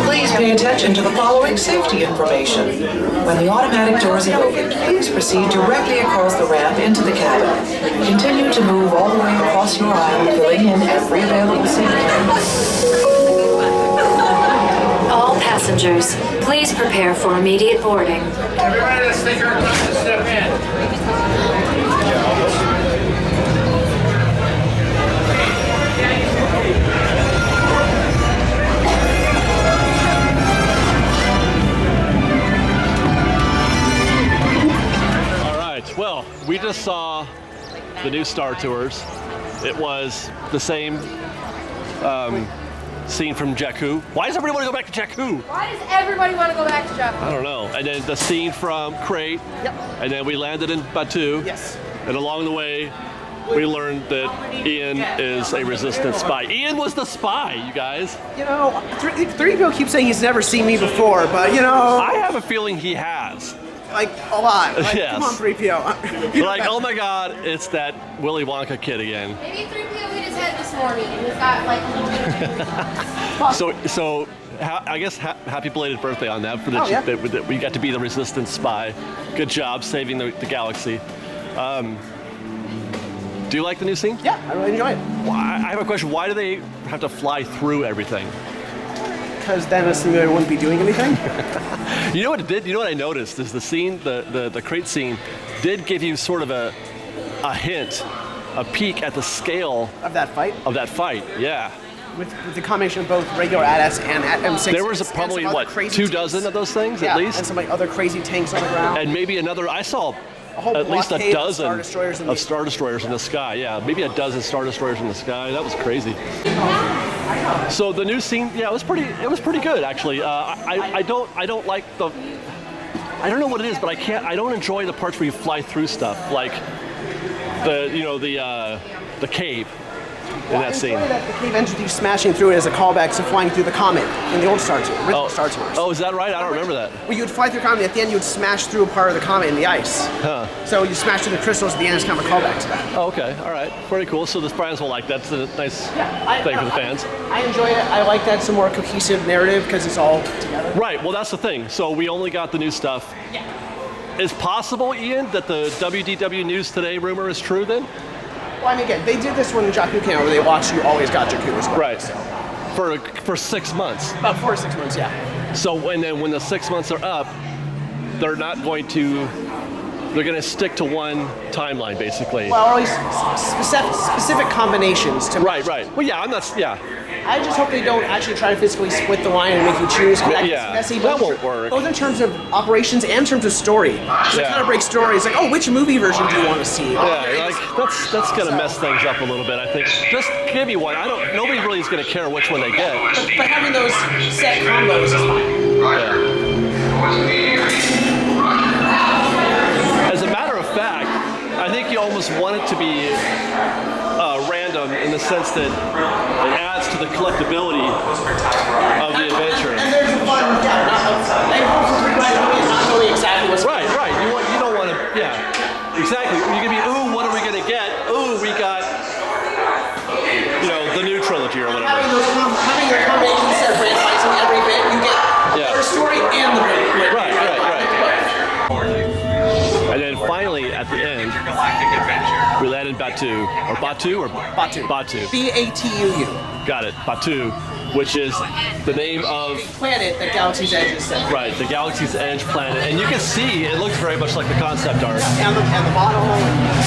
Please pay attention to the following safety information. When the automatic doors are opened, please proceed directly across the ramp into the cabin. Continue to move all the way across your aisle, filling in every available seat. All passengers, please prepare for immediate boarding. Everybody that's thinking of to step in. Well, we just saw the new Star Tours. It was the same scene from Jakku. Why does everybody want to go back to Jakku? Why does everybody want to go back to Jakku? I don't know. And then the scene from Crate. Yep. And then we landed in Batu. Yes. And along the way, we learned that Ian is a resistance spy. Ian was the spy, you guys. You know, 3PO keeps saying he's never seen me before, but you know. I have a feeling he has. Like, a lot. Like, yes. Come on, 3PO. You're like, oh my God, it's that Willy Wonka kid again. Maybe 3PO hit his head this morning and he's got like a little So I guess happy belated birthday on that for that we got to be the resistance spy. Good job saving the galaxy. Do you like the new scene? Yeah, I really enjoy it. Well, I have a question. Why do they have to fly through everything? Because then a simulator wouldn't be doing anything. You know what it did? You know what I noticed is the scene, the crate scene, did give you sort of a hint, a peek at the scale of that fight. Yeah. With the combination of both regular AT-ATs and M6. There was probably what 2 dozen of those things at least, and some like other crazy tanks on the ground. And maybe another. I saw at least a dozen of Star Destroyers in the sky. Yeah, maybe a dozen Star Destroyers in the sky. That was crazy. So the new scene, yeah, it was pretty good actually. I don't like the. I don't know what it is, but I don't enjoy the parts where you fly through stuff, like the cave. In that scene. That the cave entered you smashing through it as a callback to flying through the comet in the old Star Tours. Star Tours. Oh, is that right? I don't remember that. Well, you would fly through the comet, at the end you would smash through a part of the comet in the ice. Huh. So you smash through the crystals at the end, it's kind of a callback to that. Oh, okay, all right. Pretty cool. So the fans will like that. It's a nice thing for the fans. I enjoy it. I like that it's a more cohesive narrative because it's all together. Right, well that's the thing. So we only got the new stuff. Yeah. Is possible, Ian, that the WDW News Today rumor is true then? Well, I mean, again, they did this when Jakku came out, where they watched You Always Got Jakku as well. Right. So. For 6 months. About 4 or 6 months, yeah. So when the 6 months are up, they're not going to. They're going to stick to one timeline, basically. Well, or at least specific combinations to. Right. Well, yeah, I'm not. Yeah. I just hope they don't actually try to physically split the line and make you choose. Yeah, messy, that won't work. Both in terms of operations and in terms of story. So it kind of breaks stories. Like, oh, which movie version do you want to see? Yeah, like that's gonna mess things up a little bit. I think. Just give me one. Nobody really is gonna care which one they get. But having those set combos is fine. Yeah. As a matter of fact, I think you almost want it to be random in the sense that it adds to the collectability of the adventure. And there's a fun, not knowing exactly what's right. You don't want to, exactly. You're gonna be, ooh, what are we gonna get? Ooh, we got, the new trilogy or whatever. Having your combination set randomize in every bit, you get the story and the movie. Right. And then finally, at the end, we landed in Batu. Batu. Batu. Got it. Batu, which is the name of planet that Galaxy's Edge is set. Right, the Galaxy's Edge planet, and you can see it looks very much like the concept art. And the model.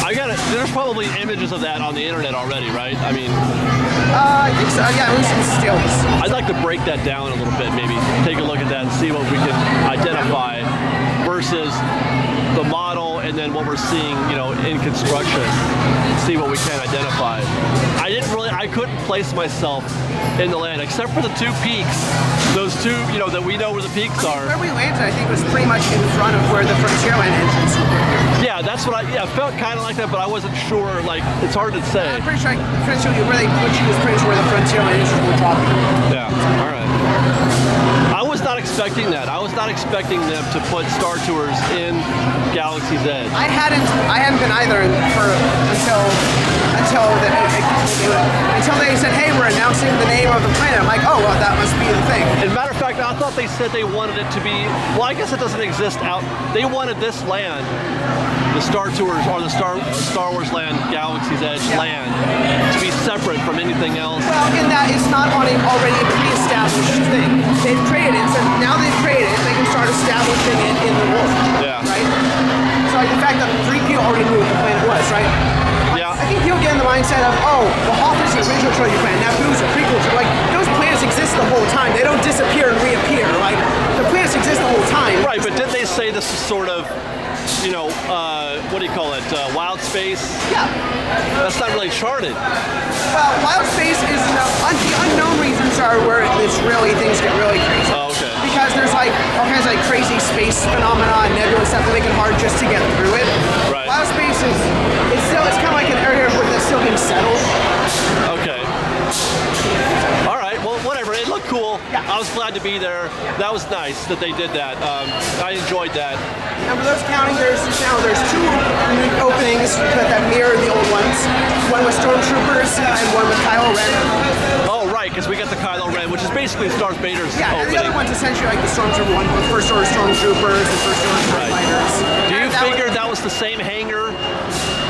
I got it. There's probably images of that on the internet already, right? I mean. I think so. Yeah, at least in stills. I'd like to break that down a little bit, maybe take a look at that and see what we can identify versus the model and then what we're seeing, in construction. See what we can identify. I couldn't place myself in the land, except for the two peaks. Those two, you know, that we know where the peaks are. Where we landed, I think, was pretty much in front of where the Frontierland entrance would be. Yeah, that's what I felt kind of like that, but I wasn't sure. Like, it's hard to say. I'm pretty sure where they put you was pretty much where the Frontierland entrance would drop you. Yeah, all right. I was not expecting that. I was not expecting them to put Star Tours in Galaxy's Edge. I hadn't been either until they said, hey, we're announcing the name of the planet. I'm like, oh, well, that must be the thing. As a matter of fact, I thought they said they wanted it to be, well, I guess it doesn't exist out. They wanted this land, the Star Tours, or the Star Wars land, Galaxy's Edge land, to be separate from anything else. Well, in that it's not on an already pre-established thing. They've created it, so now they've created it, they can start establishing it in the world. Yeah. Right? So like the fact that 3PO already knew what the planet was, right? Yeah. I think you'll get in the mindset of, oh, the Hoth is the original trilogy planet, Naboo's a prequel to, like, those planets exist the whole time. They don't disappear and reappear. Like, the planets exist the whole time. Right, but didn't they say this is sort of, you know, what do you call it, wild space? Yeah. That's not really charted. Well, wild space is, the unknown regions are where it's really, things get really crazy. Oh, okay. Because there's like all kinds of like crazy space phenomena and nebula and stuff that make it hard just to get through it. Right. Wild space is, it's kind of like an area where that's still being settled. Okay. All right, well, whatever. It looked cool. Yeah. I was glad to be there. That was nice that they did that. I enjoyed that. And for those counting, there's two new openings that mirror the old ones. One with Stormtroopers and one with Kylo Ren. Oh, right, because we got the Kylo Ren, which is basically Darth Vader's opening. And the other one's essentially like the Stormtrooper one, with First Order Stormtroopers and First Order Fighters. Do you figure that was the same hangar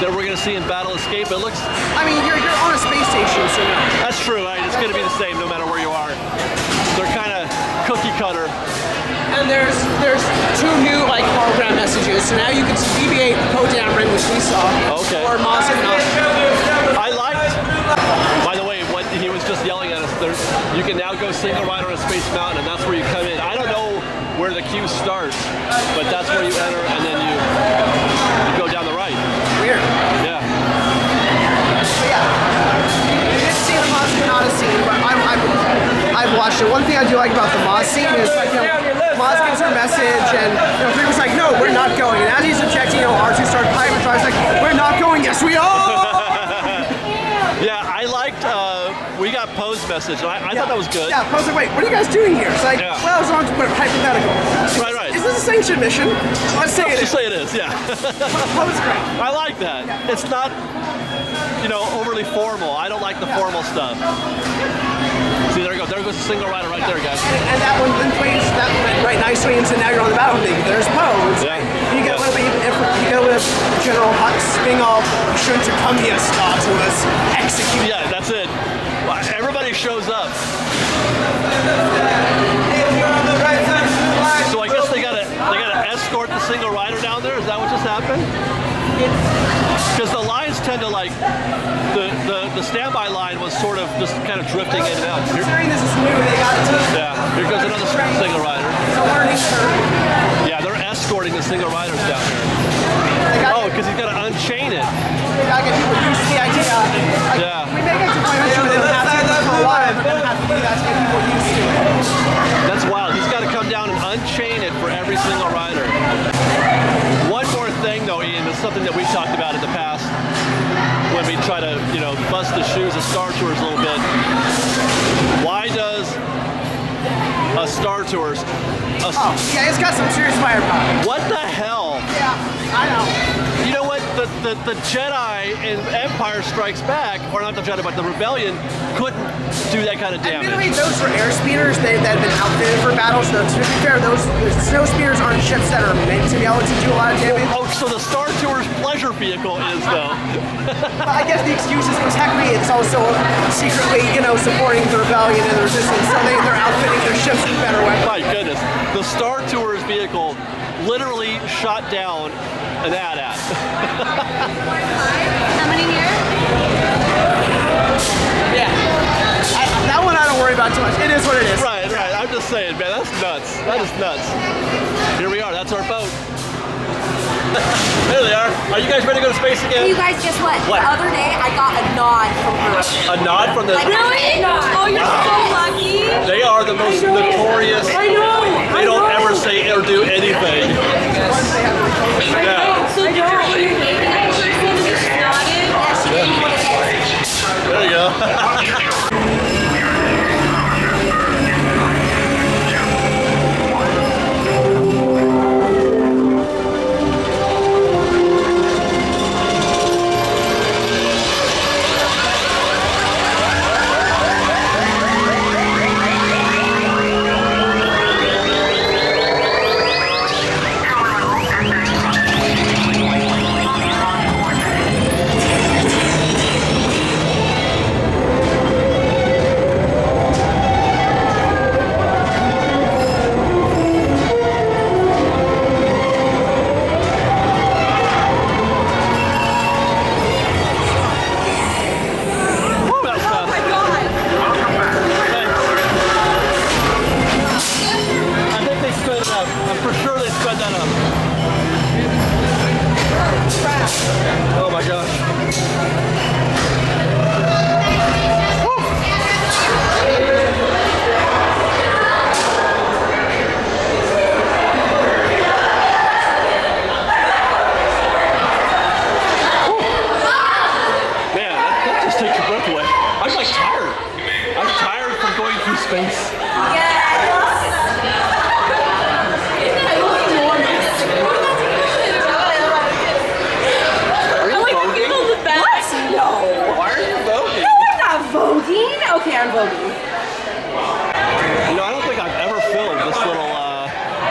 that we're going to see in Battle Escape? It looks... I mean, you're on a space station, so... That's true, right? It's going to be the same no matter where you are. They're kind of cookie cutter. And there's two new like hologram messages. So now you can see BB-8 Poe Dameron, which we saw. Okay. Or Maz Kanata. I liked. By the way, what he was just yelling at us. You can now go single rider on a Space Mountain, and that's where you come in. I don't know where the queue starts, but that's where you enter, and then you go down the right. Weird. Yeah. So yeah. You didn't see the Maz Kanata scene, but I've watched it. One thing I do like about the Maz scene is like, you know, Maz gives her message, and you know, Freeman's like, no, we're not going. And as he's objecting, you know, R2 starts hyperdrive's like, we're not going. Yes, we are. Yeah, I liked. We got Poe's message, and I thought that was good. Yeah, Poe's like, wait, what are you guys doing here? It's like, well, as long as we put hypothetical. Right. Is this a sanctioned mission? Let's say it is. Let's say it is. Yeah. Poe's great. I like that. Yeah. It's not, you know, overly formal. I don't like the formal stuff. See, there goes the single rider right there, guys. And that one plays that went right nicely into now you're on the battlefield. There's Poe. Yeah. You get a little bit, you get a little General Hux being all shouldn't have come here, Star to us. Execute. Yeah, that's it. Everybody shows up. So I guess they gotta escort the single rider down there. Is that what just happened? Because the lines tend to like the standby line was sort of just kind of drifting in and out. Considering this is new, they got to. Yeah, here goes another single rider. It's a learning curve. Yeah, they're escorting the single riders down here. Oh, because he's got to unchain it. They gotta get people used to the idea. Like, yeah. We may get to a point where they don't have to do it for a while, but then have to do that to get people used to it. That's wild. He's got to come down and unchain it for every single rider. One more thing, though, Ian, is something that we talked about in the past when we try to, you know, bust the shoes of Star Tours a little bit. Why does a Star Tours... yeah, it's got some serious firepower. What the hell? Yeah, I know. You know what? The Jedi in Empire Strikes Back, or not the Jedi, but the Rebellion, couldn't do that kind of damage. Admittedly, those were air speeders that have been outfitted for battles. So to be fair, those snow speeders aren't ships that are meant to be able to do a lot of damage. Oh, so the Star Tours pleasure vehicle is, though. Well, I guess the excuse is technically it's also secretly, you know, supporting the Rebellion and the Resistance, so they're outfitting their ships with better weapons. My goodness. The Star Tours vehicle literally shot down an AT-AT. How many here? Yeah. That one I don't worry about too much. It is what it is. Right. I'm just saying, man, that's nuts. That is nuts. Here we are. That's our boat. There they are. Are you guys ready to go to space again? You guys, guess what? What? The other day, I got a nod from her. A nod from the... Like, really? Oh, you're so lucky. They are the most notorious. I know. They don't ever say or do anything. Yeah. So you're There you go. Oh my gosh. Man, that just takes your breath away. I'm like tired. I'm tired from going through space. Okay, I'm voting. You know, I don't think I've ever filmed this little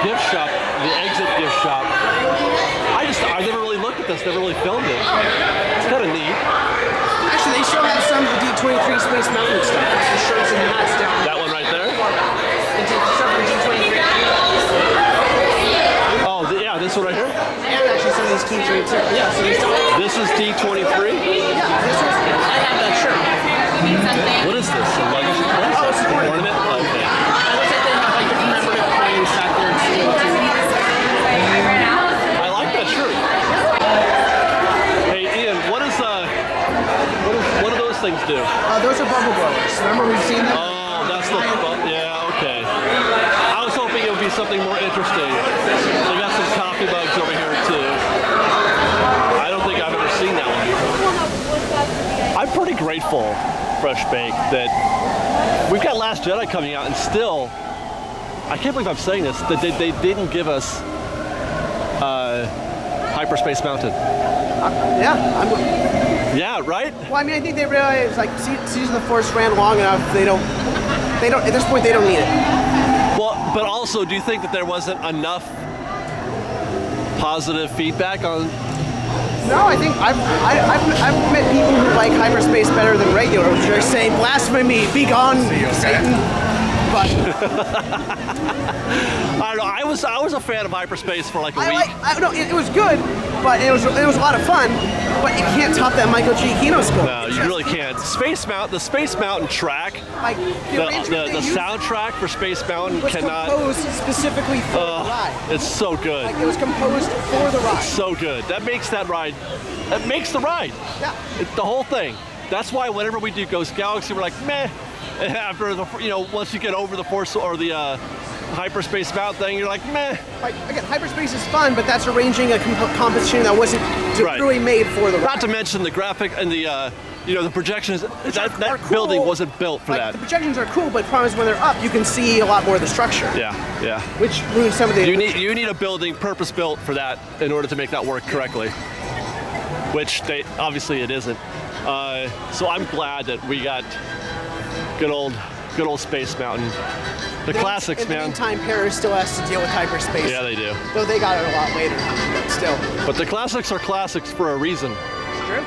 gift shop, the exit gift shop. I never really looked at this, never really filmed it. It's kind of neat. Actually, they still have some of the D23 Space Mountain stuff. The shirts and hats down. That one right there? Oh, yeah, this one right here? And actually some of these keychains too. Yeah, so this is D23? Yeah, I have that shirt. What is this? A luggage? Oh, it's an ornament? Okay. It looks like they have like the commemorative coins back there in steel too. I like that shirt. Hey Ian, what do those things do? Those are bubble blowers. Remember we've seen them? Oh, that's the yeah, okay. I was hoping it would be something more interesting. They got some coffee mugs over here too. I don't think I've ever seen that one before. I'm pretty grateful, Fresh Bake, that we've got Last Jedi coming out, and still, I can't believe I'm saying this, that they didn't give us Hyperspace Mountain. Yeah, right? Well, I mean, I think they realize, like, Season of the Force ran long enough, they don't, at this point, they don't need it. Well, but also, do you think that there wasn't enough positive feedback on? No, I think I've met people who like hyperspace better than regular, which are saying, blasphemy, be gone, Satan. But I don't know. I was a fan of hyperspace for like a week. It was good, but it was a lot of fun. But you can't top that Michael Giacchino score. No, you really can't. The Space Mountain track, like the soundtrack for Space Mountain was cannot. Composed specifically for the ride. It's so good. Like it was composed for the ride. It's so good. That makes that ride. That makes the ride. Yeah. The whole thing. That's why whenever we do Ghost Galaxy, we're like meh. After the once you get over the Force or the Hyperspace Mountain thing, you're like meh. Like again, hyperspace is fun, but that's arranging a composition that wasn't really made for the ride. Not to mention the graphic and the the projections. That building wasn't built for that. The projections are cool, but the problem is when they're up, you can see a lot more of the structure. Yeah. Which ruins some of the. You need a building purpose built for that in order to make that work correctly. Which obviously it isn't. So I'm glad that we got good old Space Mountain. The classics, man. In the meantime, Paris still has to deal with hyperspace. Yeah, they do. Though they got it a lot later, but still. But the classics are classics for a reason. It's true.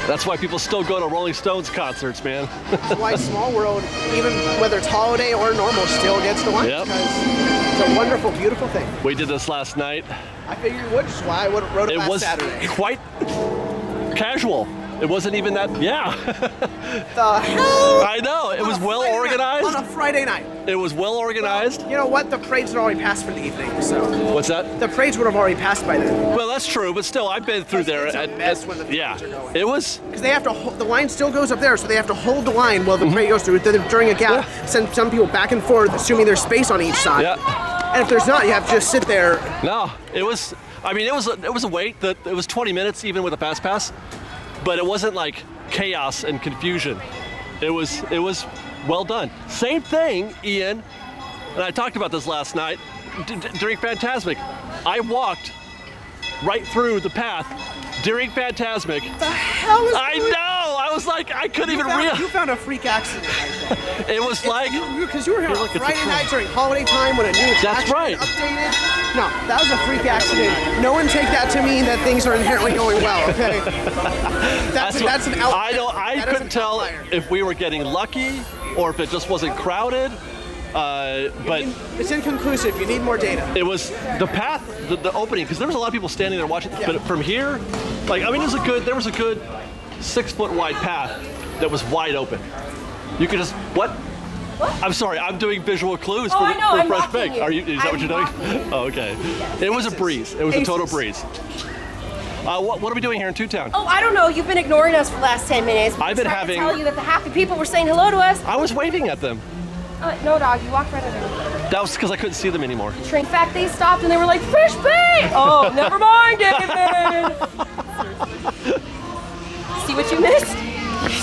That's why people still go to Rolling Stones concerts, man. That's why Small World, even whether it's holiday or normal, still gets to watch. Yep. Because it's a wonderful, beautiful thing. We did this last night. I figured you would, which is why I wrote it last Saturday. Quite casual. It wasn't even that. Yeah. The hell? I know. It was well organized. On a Friday night. It was well organized. You know what? The parades had already passed for the evening, so. What's that? The parades would have already passed by then. Well, that's true, but still, I've been through there. It's a mess when the parades are going. It was. Because they have to. The line still goes up there, so they have to hold the line while the parade goes through. During a gap, send some people back and forth, assuming there's space on each side. Yeah. And if there's not, you have to just sit there. No, it was. I mean, it was a wait. That it was 20 minutes even with a fast pass, but it wasn't like chaos and confusion. It was well done. Same thing, Ian, and I talked about this last night during Fantasmic. I walked right through the path during Fantasmic. The hell is I know! I was like, I couldn't even realize. You found a freak accident. It was like. Because you were here on Friday night during holiday time when a new attraction updated. No, that was a freak accident. No one take that to mean that things are inherently going well, okay? That's an outlier. I couldn't tell if we were getting lucky or if it just wasn't crowded. But it's inconclusive. You need more data. It was the path, the opening, because there was a lot of people standing there watching. Yeah. But from here, like, I mean, there was a good 6 foot wide path that was wide open. You could just what? I'm sorry, I'm doing visual clues for Fresh Baked. Is that what you're doing? Oh, okay. Yes. It was a breeze. It was a total breeze. What are we doing here in ToonTown? Oh, I don't know. You've been ignoring us for the last 10 minutes. I've been having. To tell you that the happy people were saying hello to us. I was waving at them. No, dog. You walked right under them. That was because I couldn't see them anymore. In fact, they stopped and they were like, Fresh Baked! Oh, never mind, David! See what you missed?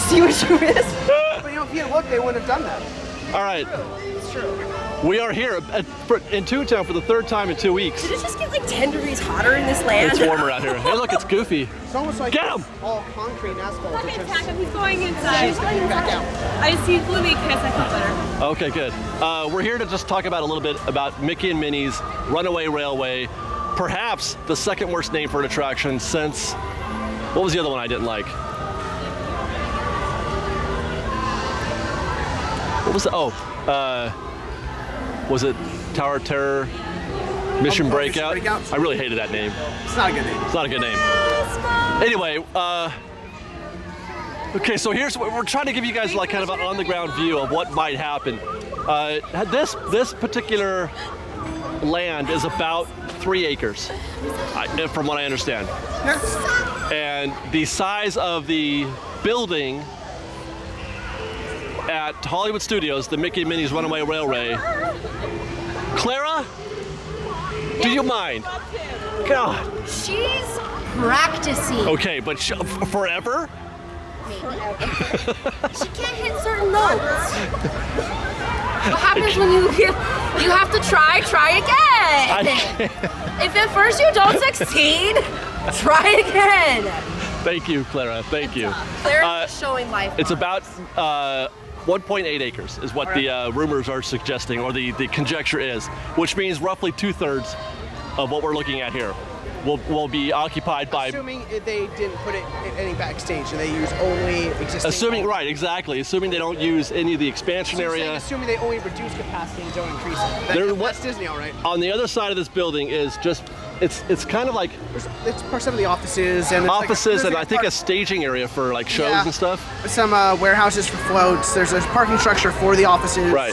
See what you missed? But you know, if you had looked, they wouldn't have done that. All right. It's true. We are here in ToonTown for the 3rd time in 2 weeks. Did it just get like 10 degrees hotter in this land? It's warmer out here. Hey, look, it's Goofy. It's almost like get him! All concrete and asphalt. He's going inside. She's going back out. I just see Blue Kiss. I feel better. Okay, good. We're here to just talk about a little bit about Mickey and Minnie's Runaway Railway. Perhaps the second worst name for an attraction since. What was the other one I didn't like? What was the? Was it Tower of Terror? Mission Breakout? I really hated that name. It's not a good name. It's not a good name. Anyway, okay, so we're trying to give you guys like kind of an on-the-ground view of what might happen. This particular land is about 3 acres, from what I understand. And the size of the building at Hollywood Studios, the Mickey and Minnie's Runaway Railway. Clara, do you mind? God. She's practicing. Okay, but forever? She can't hit certain notes. What happens when you have to try again? If at first you don't succeed, try again. Thank you, Clara. Thank you. Clara's showing life. It's about 1.8 acres is what the rumors are suggesting, or the conjecture is, which means roughly 2/3 of what we're looking at here will be occupied by. Assuming they didn't put it in any backstage and they use only existing. Right, exactly. Assuming they don't use any of the expansion area. Assuming they only reduce capacity and don't increase it. That's Disney, all right. On the other side of this building is just. It's kind of like it's for some of the offices and I think a staging area for like shows and stuff. Some warehouses for floats. There's a parking structure for the offices. Right.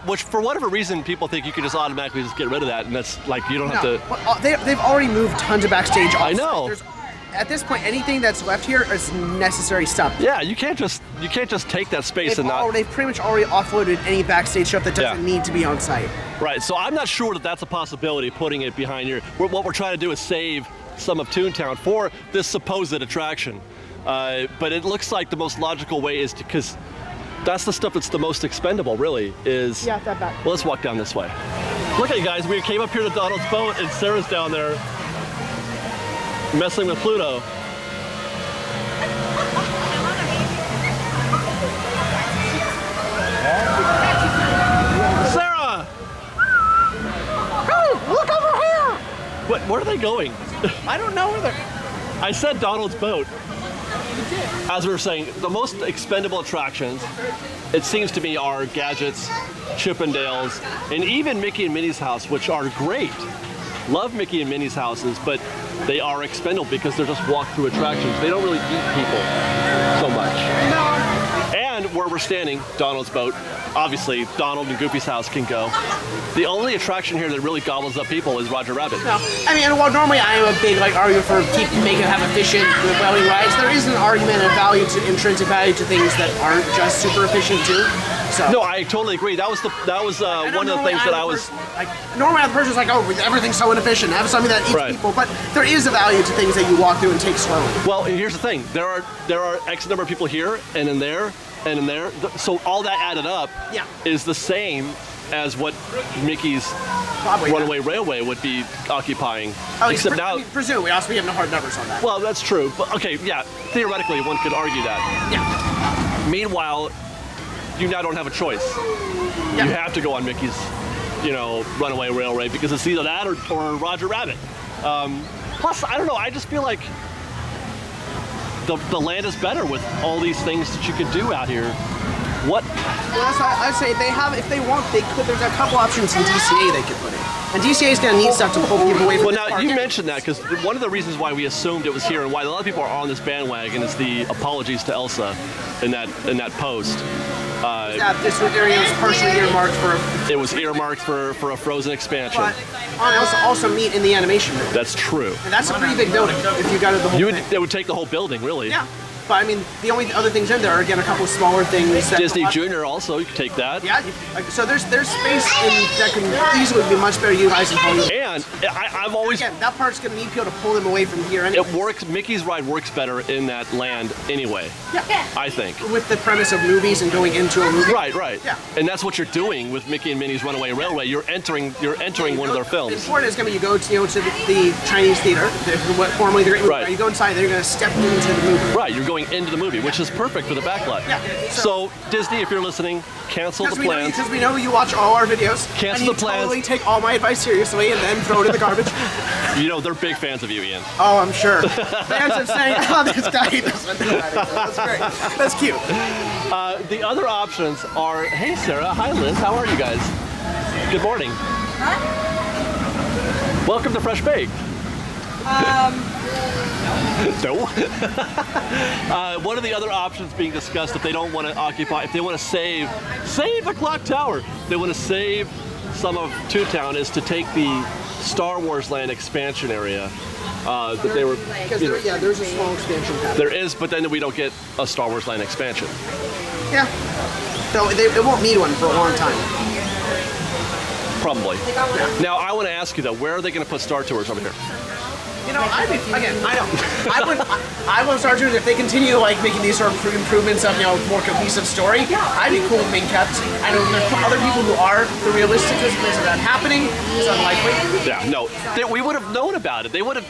Which for whatever reason people think you could just automatically just get rid of that, and that's like you don't have to. Well, they've already moved tons of backstage. I know. At this point, anything that's left here is necessary stuff. Yeah, you can't just take that space and not. They've pretty much already offloaded any backstage stuff that doesn't need to be on site. Right. So I'm not sure that that's a possibility. Putting it behind here. What we're trying to do is save some of ToonTown for this supposed attraction. But it looks like the most logical way is because that's the stuff that's the most expendable. Really is. Yeah, that back. Well, let's walk down this way. Look at you guys. We came up here to Donald's boat, and Sarah's down there. Messing with Pluto. Sarah! Hey, look over here! Where are they going? I don't know where they're. I said Donald's boat. As we were saying, the most expendable attractions, it seems to me, are Gadgets, Chippendales, and even Mickey and Minnie's house, which are great. love Mickey and Minnie's houses, but they are expendable because they're just walk-through attractions. They don't really eat people so much. And where we're standing, Donald's boat, obviously Donald and Goofy's house can go. The only attraction here that really gobbles up people is Roger Rabbit. No, I mean, well, normally I am a big argument for making it have efficient whaling rides. There is an argument of value to intrinsic value to things that aren't just super efficient too. So. No, I totally agree. That was one of the things that I was. Normally, the person's like, oh, everything's so inefficient. Have something that eats people, but there is a value to things that you walk through and take slowly. Well, here's the thing: there are X number of people here and in there and in there. So all that added up is the same as what Mickey's Runaway Railway would be occupying. Oh, except now, presume we also have no hard numbers on that. Well, that's true. But okay, yeah, theoretically, one could argue that. Yeah. Meanwhile, you now don't have a choice. You have to go on Mickey's, Runaway Railway because it's either that or Roger Rabbit. Plus, I don't know. I just feel like the land is better with all these things that you could do out here. What? Well, that's why I'd say they have, if they want, they could. There's a couple options in DCA they could put in. And DCA is going to need stuff to pull people away from this park. You mentioned that because one of the reasons why we assumed it was here and why a lot of people are on this bandwagon is the apologies to Elsa in that post. This area was partially earmarked for. It was earmarked for a Frozen expansion. But on Elsa also meet in the animation room. That's true. And that's a pretty big building if you got it the whole thing. It would take the whole building, really. Yeah. But I mean, the only other things in there are, again, a couple of smaller things. Disney Junior also, you can take that. Yeah, so there's space that can easily be much better utilized in Hollywood. And I've always... Again, that part's going to need people to pull them away from here anyway. It works, Mickey's ride works better in that land anyway, I think. With the premise of movies and going into a movie. Right. Yeah. And that's what you're doing with Mickey and Minnie's Runaway Railway. You're entering one of their films. The important is going to be you go to the Chinese theater, what formerly the Great Movie. Right. You go inside, you're going to step into the movie. Right, you're going into the movie, which is perfect for the backlot. Yeah. So Disney, if you're listening, cancel the plans. Because we know you watch all our videos. Cancel the plans. Totally take all my advice seriously and then throw it in the garbage. They're big fans of you, Ian. Oh, I'm sure. Fans of saying, oh, this guy doesn't do that. That's great. That's cute. The other options are, hey, Sarah. Hi, Liz. How are you guys? Good morning. Welcome to Fresh Baked. No. One of the other options being discussed, if they don't want to occupy, if they want to save the clock tower, they want to save some of ToonTown, is to take the Star Wars Land expansion area that they were. There's a small expansion path. There is, but then we don't get a Star Wars Land expansion. Yeah. So they won't need one for a long time. Probably. Yeah. Now I want to ask you though, where are they going to put Star Tours over here? I want Star Tours if they continue making these sort of improvements of more cohesive story. I'd be cool with being kept. I know there are other people who are. The realistic is that happening is unlikely. Yeah, no, we would have known about it. They would have.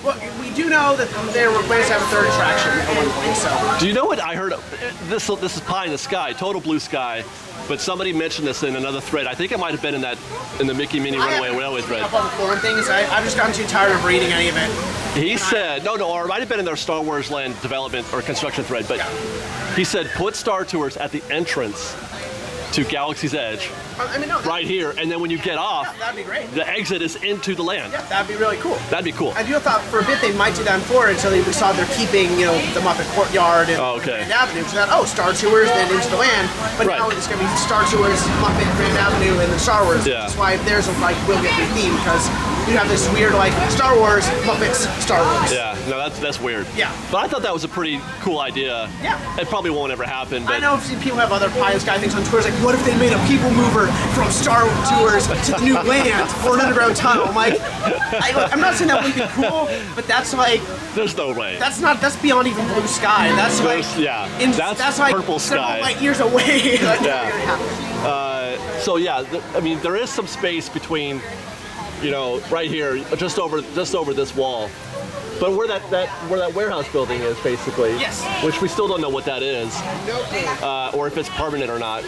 Well, we do know that they were going to have a third attraction at one point. So. Do you know what I heard? This is pie in the sky, total blue sky. But somebody mentioned this in another thread. I think it might have been in the Mickey Minnie Runaway Railway thread. Up on the floor and things. I've just gotten too tired of reading any of it. He said, or it might have been in their Star Wars Land development or construction thread, but he said put Star Tours at the entrance to Galaxy's Edge, right here, and then when you get off, that'd be great. The exit is into the land. Yeah, that'd be really cool. That'd be cool. I do thought for a bit they might do that in Florida until we saw they're keeping, the Muppet Courtyard and Grand Avenue. So Star Tours, then into the land. But now it's going to be Star Tours, Muppet, Grand Avenue, and then Star Wars. Yeah. That's why theirs will get rethemed, because you have this weird Star Wars, Muppets, Star Wars. Yeah, no, that's weird. Yeah. But I thought that was a pretty cool idea. Yeah. It probably won't ever happen. But I know people have other pie in the sky things on Twitter, what if they made a people mover from Star Tours to the new land or an underground tunnel? I'm like, I'm not saying that wouldn't be cool, but that's there's no way. That's beyond even blue sky. That's that's purple sky. Light years away. There is some space between, right here, just over this wall. But where that warehouse building is, basically, which we still don't know what that is, or if it's permanent or not.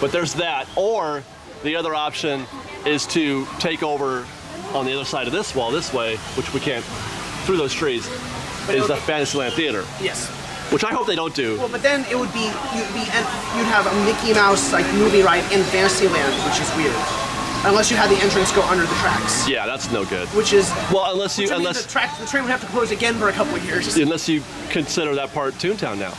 But there's that, or the other option is to take over on the other side of this wall, this way, which we can't through those trees, is the Fantasyland Theater. Yes. Which I hope they don't do. Well, but then it would you'd have a Mickey Mouse movie ride in Fantasyland, which is weird. unless you had the entrance go under the tracks. Yeah, that's no good. Which is well, unless you the train would have to close again for a couple of years. Unless you consider that part ToonTown now.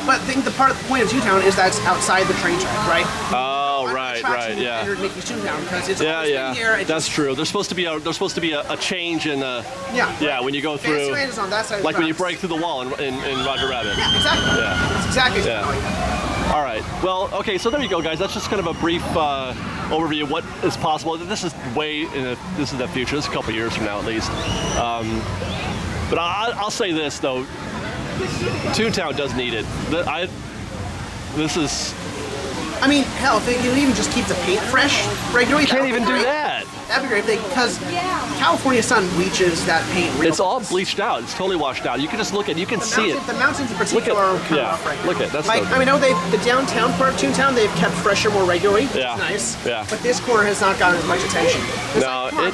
But I think the point of ToonTown is that's outside the train track, right? Oh, right, yeah. Entered Mickey's ToonTown because it's yeah, always been here. That's true. There's supposed to be a change in yeah when you go through. Fantasyland is on that side of the like when you tracks. break through the wall in Roger Rabbit. Yeah, exactly. Yeah, that's exactly. Yeah. All right. Well, okay. So there you go, guys. That's just kind of a brief overview of what is possible. This is this is the future. This is a couple years from now, at least. But I'll say this though. ToonTown does need it. I mean, hell, if they can even just keep the paint fresh regularly. You can't even do that. That'd be great because California sun bleaches that paint. It's all bleached out. It's totally washed out. You can just look at it. You can see it. The mountains in particular are kind of rough right now. Look at that's like, I mean, the downtown part of ToonTown they've kept fresher more regularly, which is nice. Yeah. But this corner has not gotten as much attention.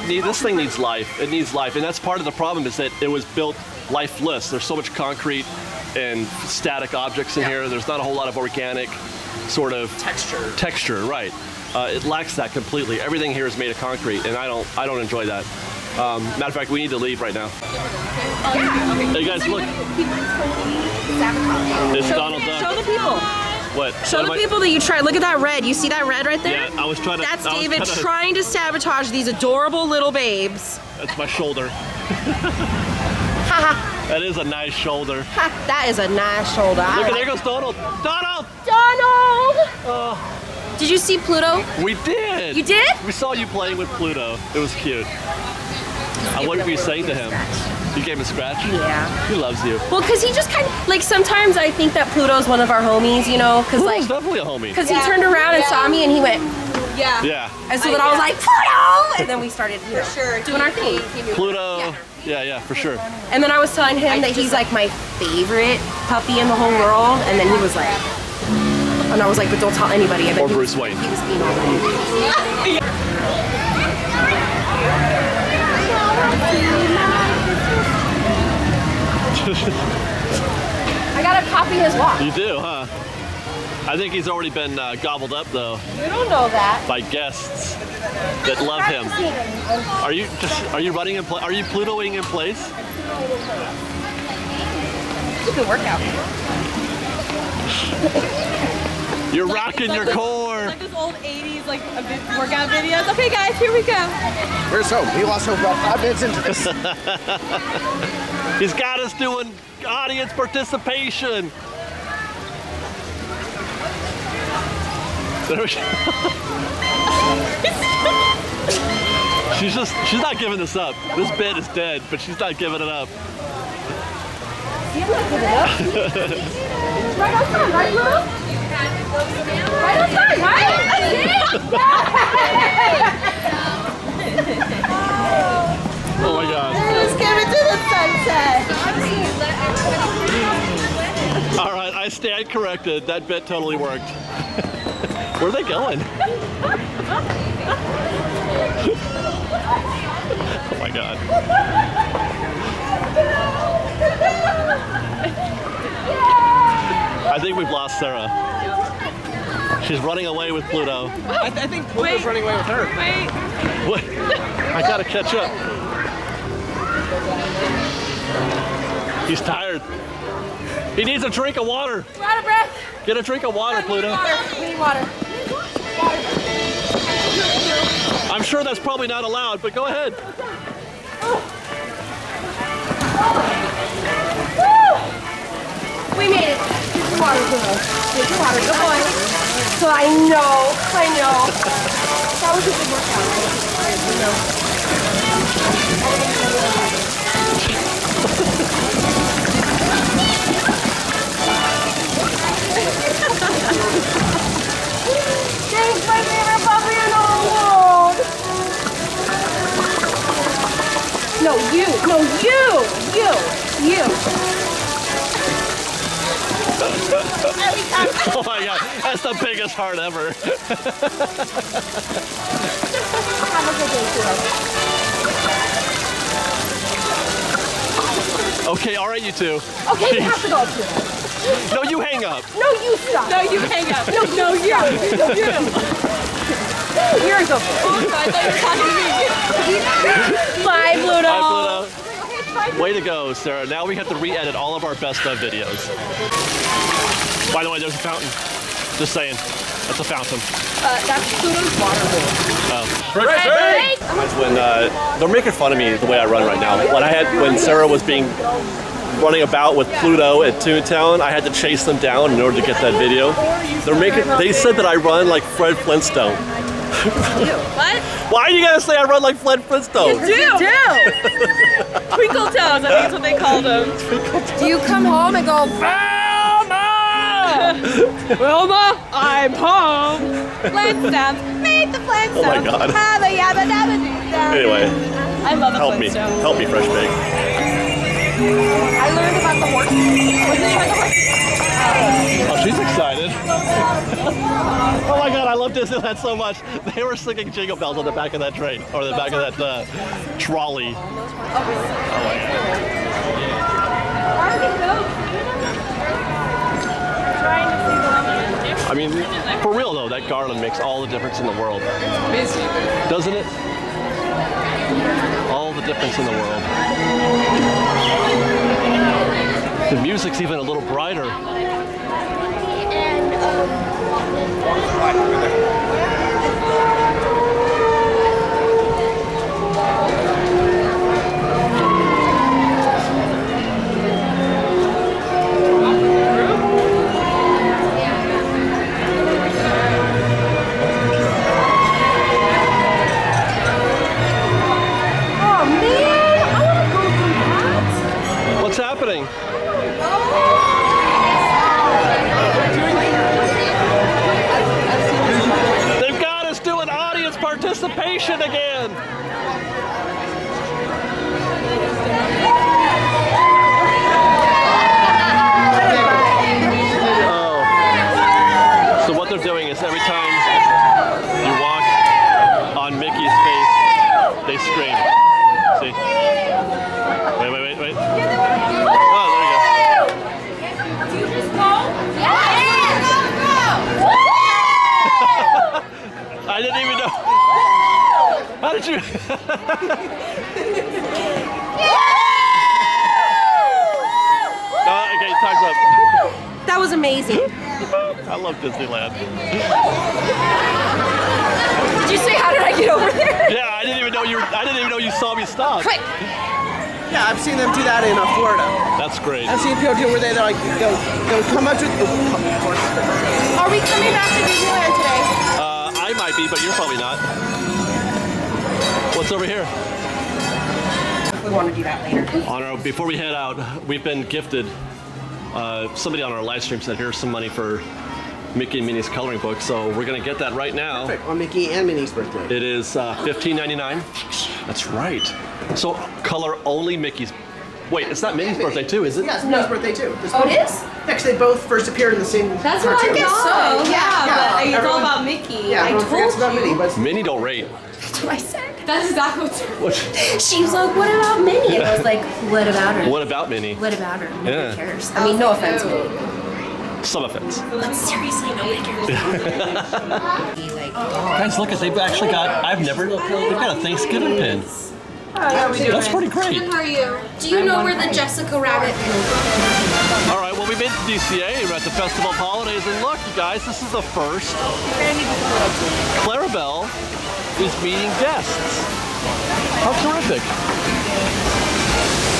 This thing needs life. It needs life, and that's part of the problem is that it was built lifeless. There's so much concrete and static objects in here. There's not a whole lot of organic sort of texture, right? It lacks that completely. Everything here is made of concrete, and I don't enjoy that. Matter of fact, we need to leave right now. Hey guys, look. It's Donald Duck. Show the people. What? Show the people that you tried. Look at that red. You see that red right there? Yeah, I was trying to. That's David trying to sabotage these adorable little babes. That's my shoulder. That is a nice shoulder. That is a nice shoulder. Look, there goes Donald. Donald! Donald! Did you see Pluto? We did. You did? We saw you playing with Pluto. It was cute. What were you saying to him? You gave him a scratch? Yeah. He loves you. Well, because he just kind of, like, sometimes I think that Pluto's one of our homies, you know? Cause, Pluto's definitely a homie. Because he turned around and saw me and he went, yeah. And so then I was like, Pluto! And then we started, doing our thing. Pluto. Yeah, for sure. And then I was telling him that he's like my favorite puppy in the whole world, and then he was like, and I was like, but don't tell anybody. Or Bruce Wayne. He was being all right. I gotta copy his walk. You do, huh? I think he's already been gobbled up though. You don't know that. By guests that love him. Are you running in place? Are you Plutoing in place? It's a good workout. You're rocking your core. Like those old 80s workout videos. Okay guys, here we go. Where's Hope? He lost Hope about 5 minutes into this. He's got us doing audience participation. There we go. She's not giving this up. This bit is dead, but she's not giving it up. I'm not giving up. Right outside, right, Lou? Right outside, right? Oh my God. Let's give it to the sunset. All right, I stand corrected. That bit totally worked. Where are they going? Oh my God. I think we've lost Sarah. She's running away with Pluto. I think Pluto's running away with her. Wait, I gotta catch up. He's tired. He needs a drink of water. We're out of breath. Get a drink of water, Pluto. We need water. I'm sure that's probably not allowed, but go ahead. We made it. Get your water, Pluto. Get your water. Good boy. So I know. That was a good workout, right? You know. Thanks, my favorite puppy in the whole world. No, you. Oh my God, that's the biggest heart ever. Have a good day, Pluto. Okay, all right, you two. Okay, you have to go, Pluto. No, you hang up. No, you stop. No, you hang up. No, you. You're so cool. I thought you were talking to me. Bye, Pluto. Bye, Pluto. Way to go, Sarah. Now we have to re-edit all of our best of videos. By the way, there's a fountain. Just saying. That's a fountain. That's Pluto's water hole. Oh. When they're making fun of me the way I run right now. When Sarah was running about with Pluto at ToonTown, I had to chase them down in order to get that video. They said that I run like Fred Flintstone. What? Why do you gotta say I run like Fred Flintstone? You do! Twinkle Toes, I think that's what they called him. Do you come home and go, Wilma, I'm home. Flintstones, meet the Flintstones. Oh my God. Have a yabba dabba doo. Anyway, I love the help me, Flintstones. help me, Fresh Pig. I learned about the horse. What's the name of the horse? Oh, she's excited. Oh my God, I love Disneyland so much. They were singing Jingle Bells on the back of that train, or the back of that trolley. Oh my God. I mean, for real though, that garland makes all the difference in the world. Doesn't it? All the difference in the world. The music's even a little brighter. What's happening? They've got us doing audience participation again. Oh. So what they're doing is every time you walk on Mickey's face, they scream. See? Wait. Oh, there you go. Do you just go? Yeah! I didn't even know. How did you? Okay, time's up. That was amazing. I love Disneyland. Did you say how did I get over there? Yeah, I didn't even know you saw me stop. Quick. Yeah, I've seen them do that in Florida. That's great. I've seen people do where they'll come up to the horse. Are we coming back to Disneyland today? I might be, but you're probably not. What's over here? We want to do that later. Before we head out, we've been gifted. Somebody on our live stream said, "Here's some money for Mickey and Minnie's coloring book." So we're gonna get that right now. Perfect. On Mickey and Minnie's birthday. It is $15.99. That's right. So color only Mickey's. Wait, it's not Minnie's birthday too, is it? Yes, Minnie's birthday too. Oh, it is? Next, they both first appeared in the same That's what cartoon. I guess so. Yeah, but it's all Everyone- about Mickey. Yeah, I everyone forgets told about Minnie, but Minnie don't rate. That's what I said. That's exactly what's She was like, what about Minnie? And I was like, what about her? What about Minnie? What about her? Nobody Yeah. cares. I mean, no offense, Minnie. Some offense. But seriously, nobody cares. Guys, look at they've actually got. They've got a Thanksgiving pin. That's pretty great. How are you? Do you know where the Jessica Rabbit All right, well, we made it to DCA. We're at the Festival of Holidays, and look, you guys, this is the first. Clarabelle is meeting guests. How terrific.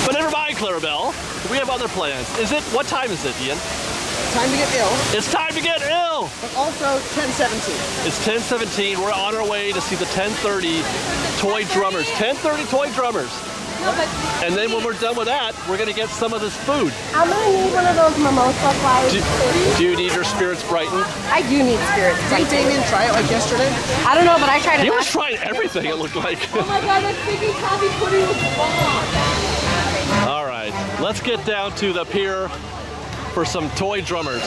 But never mind, Clarabelle. We have other plans. What time is it, Ian? time to get ill. It's time to get ill! But also 10:17. It's 10:17. We're on our way to see the 10:30 Toy Drummers. 10:30 Toy Drummers. And then when we're done with that, we're going to get some of this food. I'm gonna need one of those mimosa flies. Do you need your spirits brightened? I do need spirits brightened. Did Damien try it like yesterday? I don't know, but I tried it. He was trying everything, it looked like. Oh my god, that freaking coffee pudding was bomb. All right, let's get down to the pier for some toy drummers.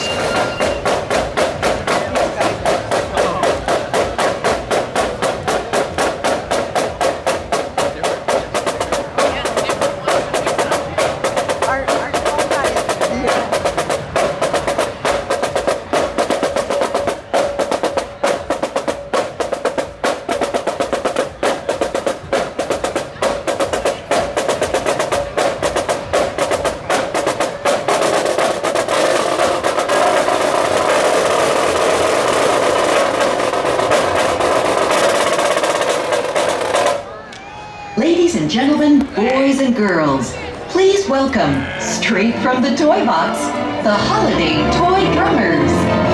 and gentlemen, boys and girls, please welcome, straight from the toy box, the Holiday Toy Drummers.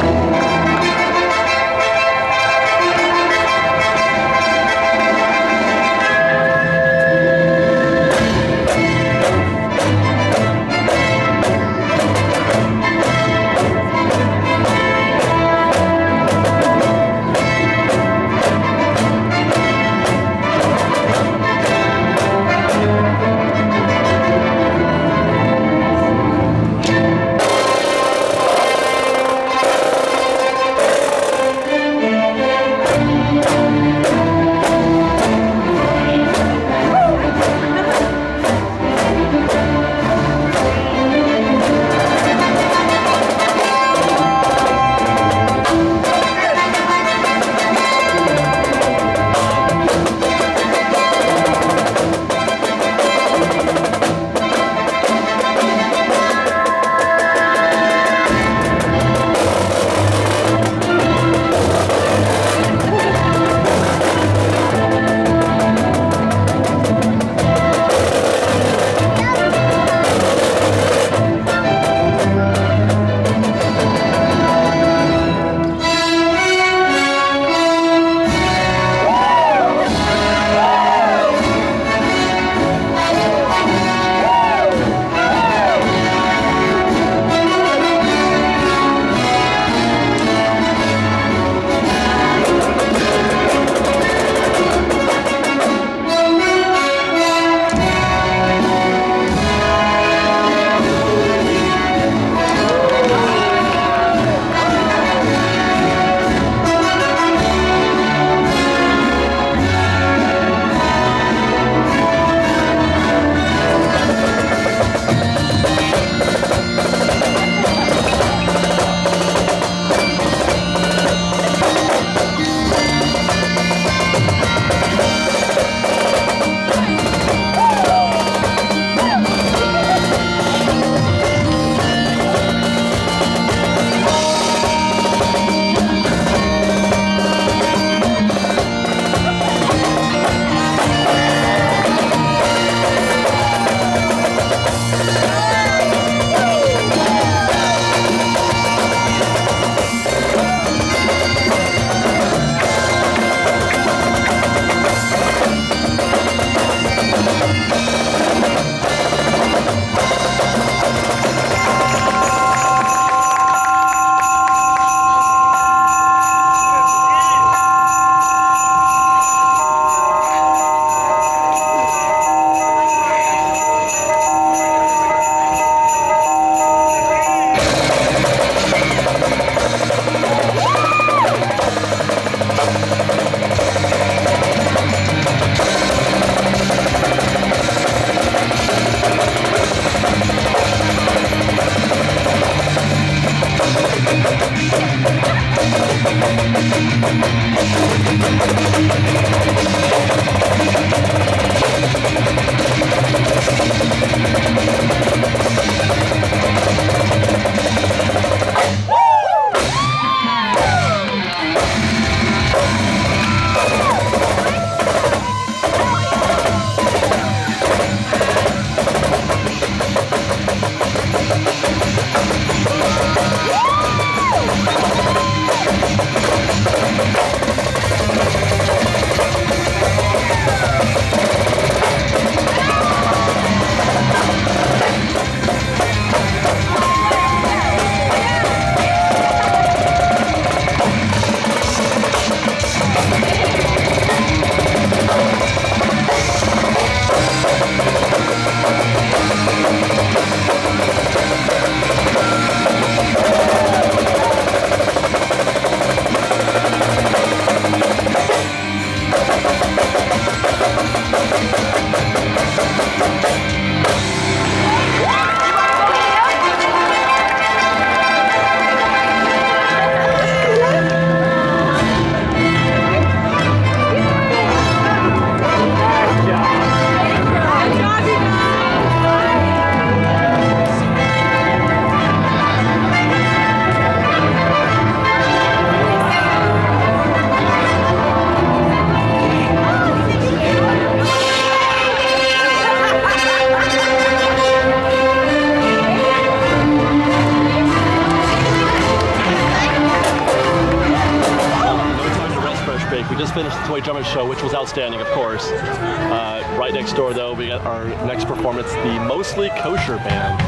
We just finished the Toy Drummer Show, which was outstanding, of course. Right next door, though, we got our next performance, the Mostly Kosher Band,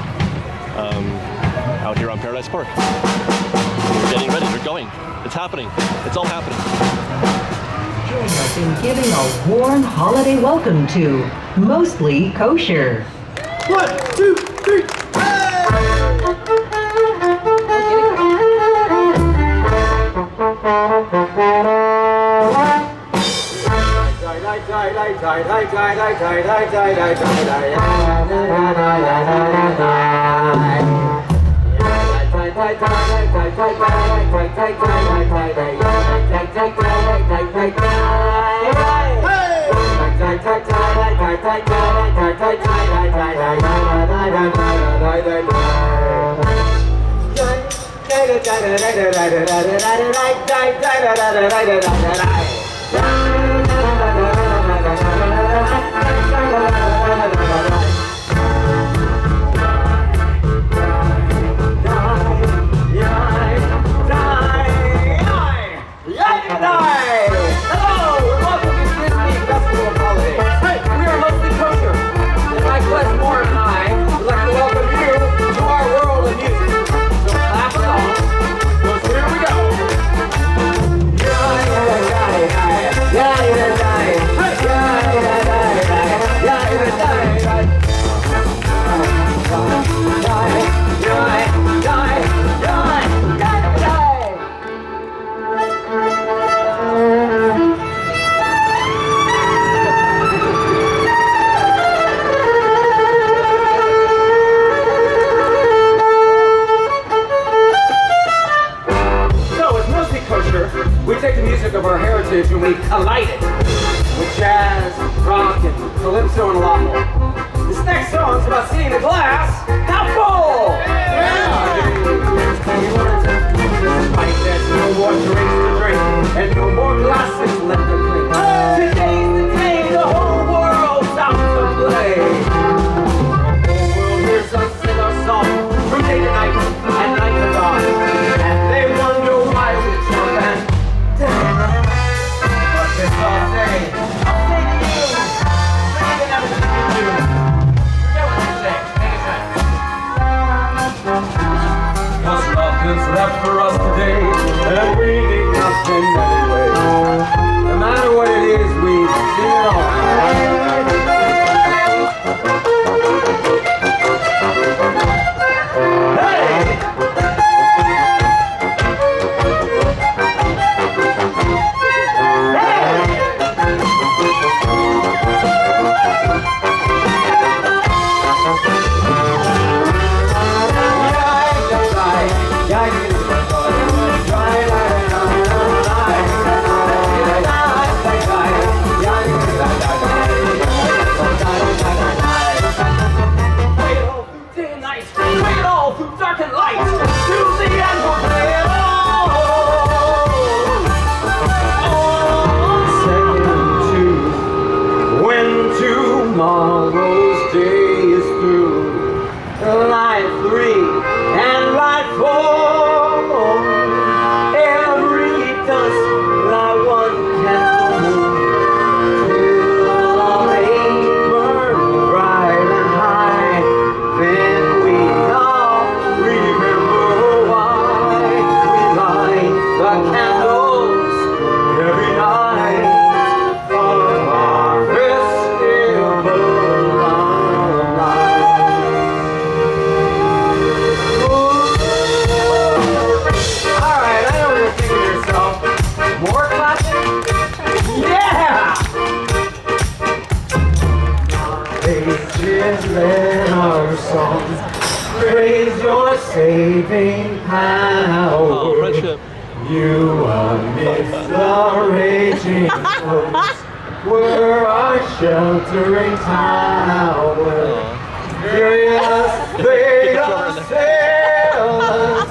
out here on Paradise Park. We're getting ready. They're going. It's happening. It's all happening. Join us in giving a warm holiday welcome to Mostly Kosher. 1, 2, 3. We take the music of our heritage and we collide it with jazz, rock, and calypso, and a lot more. This next song is about seeing the glass half full. There's no more drinks to drink and no more glasses left to clean. Today's the day the whole world's out to play. The whole world hears us sing our song from day to night and night to dawn, and they wonder why we jump and what this all say? I'll say to you, something that everything you do. Forget what you say, make it sense. Cause nothing's left for us today, and we need nothing anyway. No matter what it is, we sing it all. Praise your saving power. Oh, friendship. You amidst the raging host were our sheltering tower. Furious they assailed us,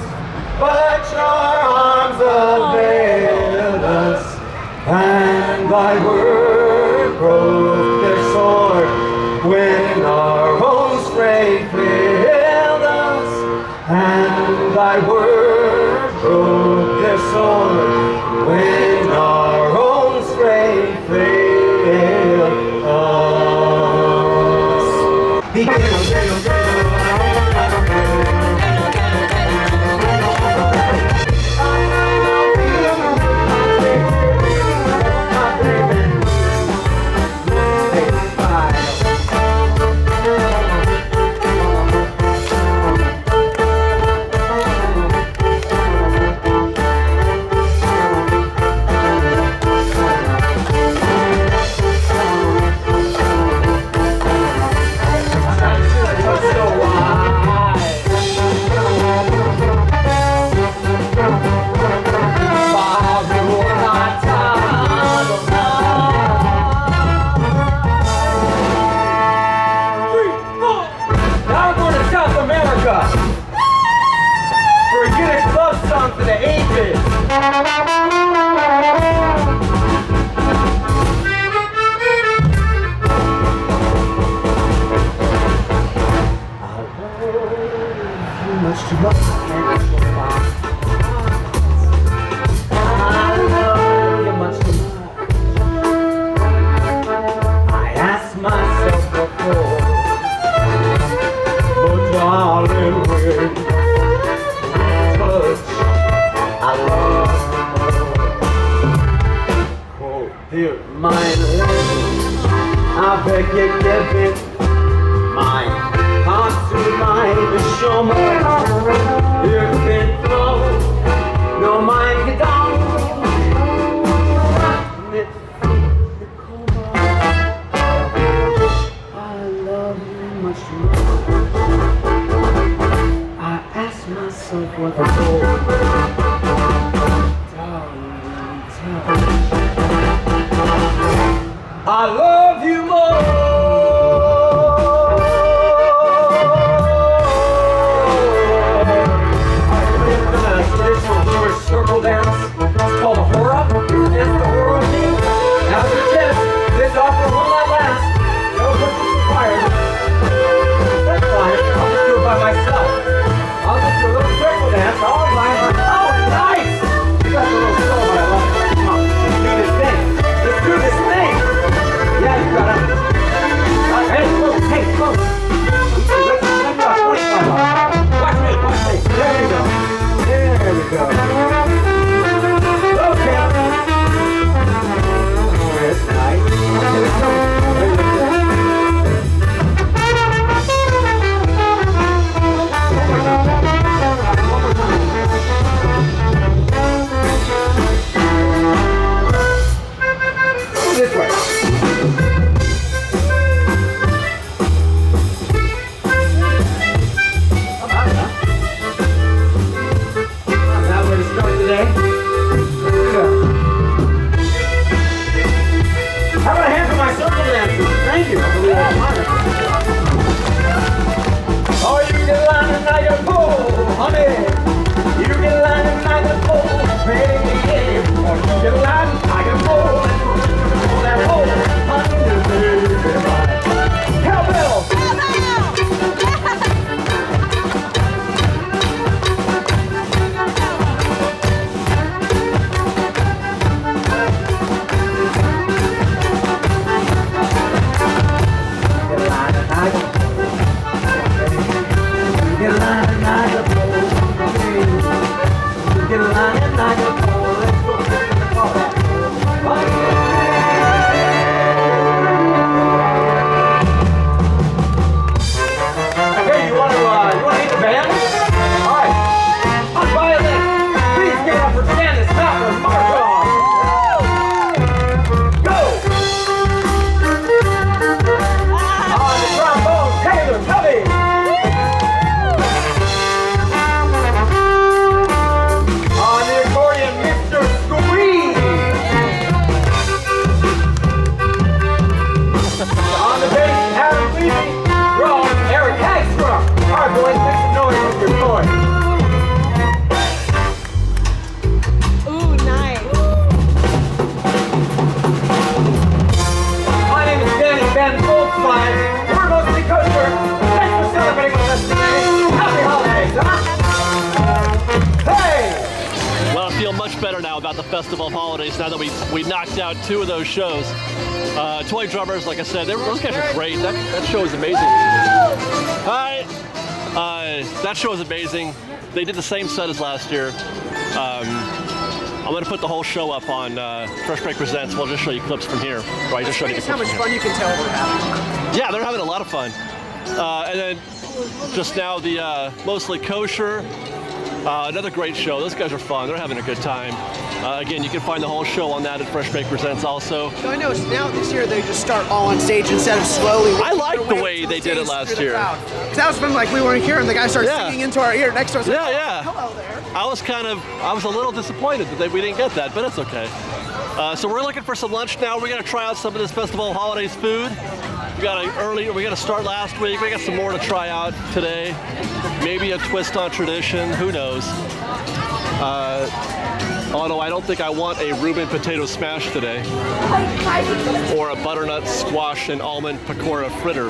but your arms availed us, and thy word broke their sword when our own strength failed us, and thy word broke their sword when our own Here, mine. I beg you, give it mine. Heart to mine, the show more. Here, been flow. No mind, get down. I love you much more. I ask myself what the goal. Darling, tell me. I love you more. I did a traditional Jewish circle dance. It's called a hora. It's the hora routine. After the test, this offer will not last. No purchase required. That's fine. I'll just do it by myself. I'll just do a little circle dance. All by myself. Oh, nice! You got a little soul, but I love it. Come on, let's do this thing. Let's do this thing. Yeah, you got it. Hey, close. Hey, close. Let's about 25 off. Watch me, watch me. There we go. There we go. Okay. That's nice. Okay, let's go. This way. Today. How about a hand for my circle dancers? Thank you. I believe that's mine. Oh, you get a line and I get a pole, honey. You get a line and I get a pole, baby. Or you get a line, I get a pole. That pole, honey, baby. Cowbell. Festival of Holidays now that we knocked out 2 of those shows. Toy Drummers, like I said, those guys are great. That show is amazing. Hi! That show is amazing. They did the same set as last year. I'm going to put the whole show up on Fresh Break Presents. We'll just show you clips from here. Right, just show you clips how much fun you can tell they're having. Yeah, they're having a lot of fun. And then just now the Mostly Kosher. Another great show. Those guys are fun. They're having a good time. Again, you can find the whole show on that at Fresh Bake Presents also. So I know now this year they just start all on stage instead of slowly. I like the way they did it last year. That was when like we weren't here and the guy started singing into our ear next to us. Yeah, yeah. Hello there. I was a little disappointed that we didn't get that, but it's okay. So we're looking for some lunch now. We're gonna try out some of this Festival of Holidays food. We got to start last week. We got some more to try out today. Maybe a twist on tradition. Who knows? Although I don't think I want a Reuben potato smash today, or a butternut squash and almond pakora fritter.